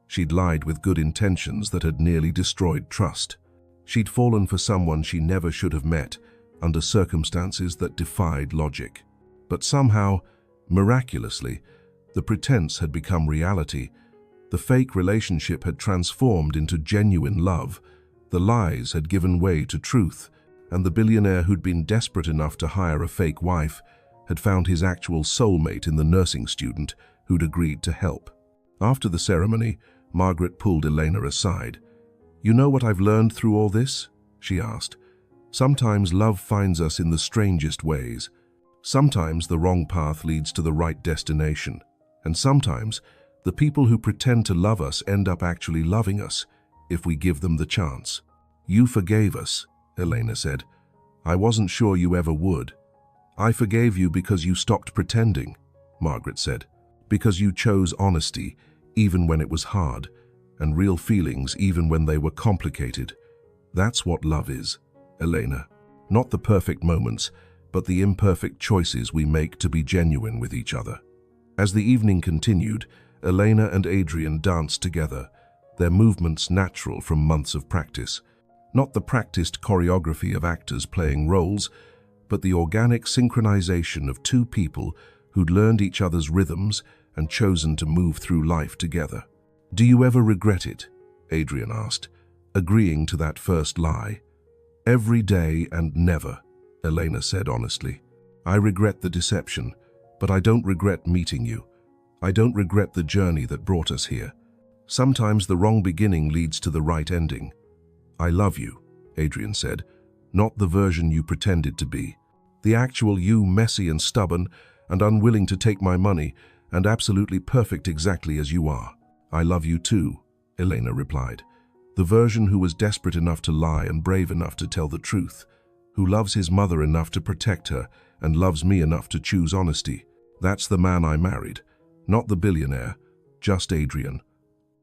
She'd lied with good intentions that had nearly destroyed trust. She'd fallen for someone she never should have met, under circumstances that defied logic. But somehow, miraculously, the pretense had become reality. The fake relationship had transformed into genuine love. The lies had given way to truth, and the billionaire who'd been desperate enough to hire a fake wife had found his actual soulmate in the nursing student who'd agreed to help. After the ceremony, Margaret pulled Elena aside. "You know what I've learned through all this?" she asked. "Sometimes love finds us in the strangest ways. Sometimes the wrong path leads to the right destination. And sometimes the people who pretend to love us end up actually loving us, if we give them the chance." "You forgave us," Elena said. "I wasn't sure you ever would." "I forgave you because you stopped pretending," Margaret said. "Because you chose honesty, even when it was hard, and real feelings even when they were complicated. That's what love is, Elena. Not the perfect moments, but the imperfect choices we make to be genuine with each other." As the evening continued, Elena and Adrian danced together, their movements natural from months of practice. Not the practiced choreography of actors playing roles, but the organic synchronization of two people who'd learned each other's rhythms and chosen to move through life together. "Do you ever regret it?" Adrian asked, agreeing to that first lie. "Every day and never," Elena said honestly. "I regret the deception, but I don't regret meeting you. I don't regret the journey that brought us here. Sometimes the wrong beginning leads to the right ending." "I love you," Adrian said, "not the version you pretended to be. The actual you, messy and stubborn and unwilling to take my money and absolutely perfect exactly as you are." "I love you too," Elena replied. "The version who was desperate enough to lie and brave enough to tell the truth, who loves his mother enough to protect her and loves me enough to choose honesty. That's the man I married, not the billionaire, just Adrian."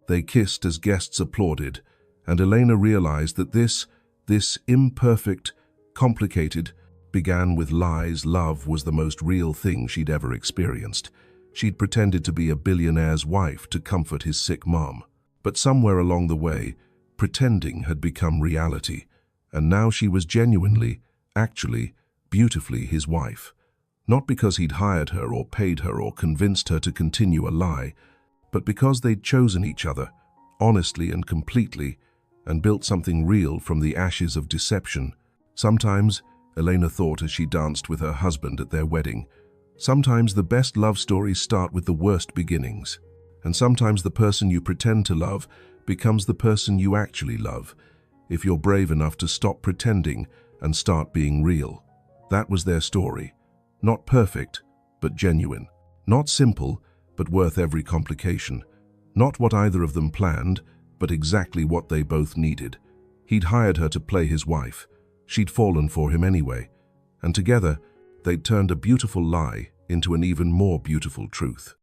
They kissed as guests applauded, and Elena realized that this imperfect, complicated, began with lies. Love was the most real thing she'd ever experienced. She'd pretended to be a billionaire's wife to comfort his sick mom. But somewhere along the way, pretending had become reality, and now she was genuinely, actually, beautifully his wife. Not because he'd hired her or paid her or convinced her to continue a lie, but because they'd chosen each other, honestly and completely, and built something real from the ashes of deception. Sometimes, Elena thought as she danced with her husband at their wedding, sometimes the best love stories start with the worst beginnings. And sometimes the person you pretend to love becomes the person you actually love, if you're brave enough to stop pretending and start being real. That was their story. Not perfect, but genuine. Not simple, but worth every complication. Not what either of them planned, but exactly what they both needed. He'd hired her to play his wife. She'd fallen for him anyway. And together, they'd turned a beautiful lie into an even more beautiful truth.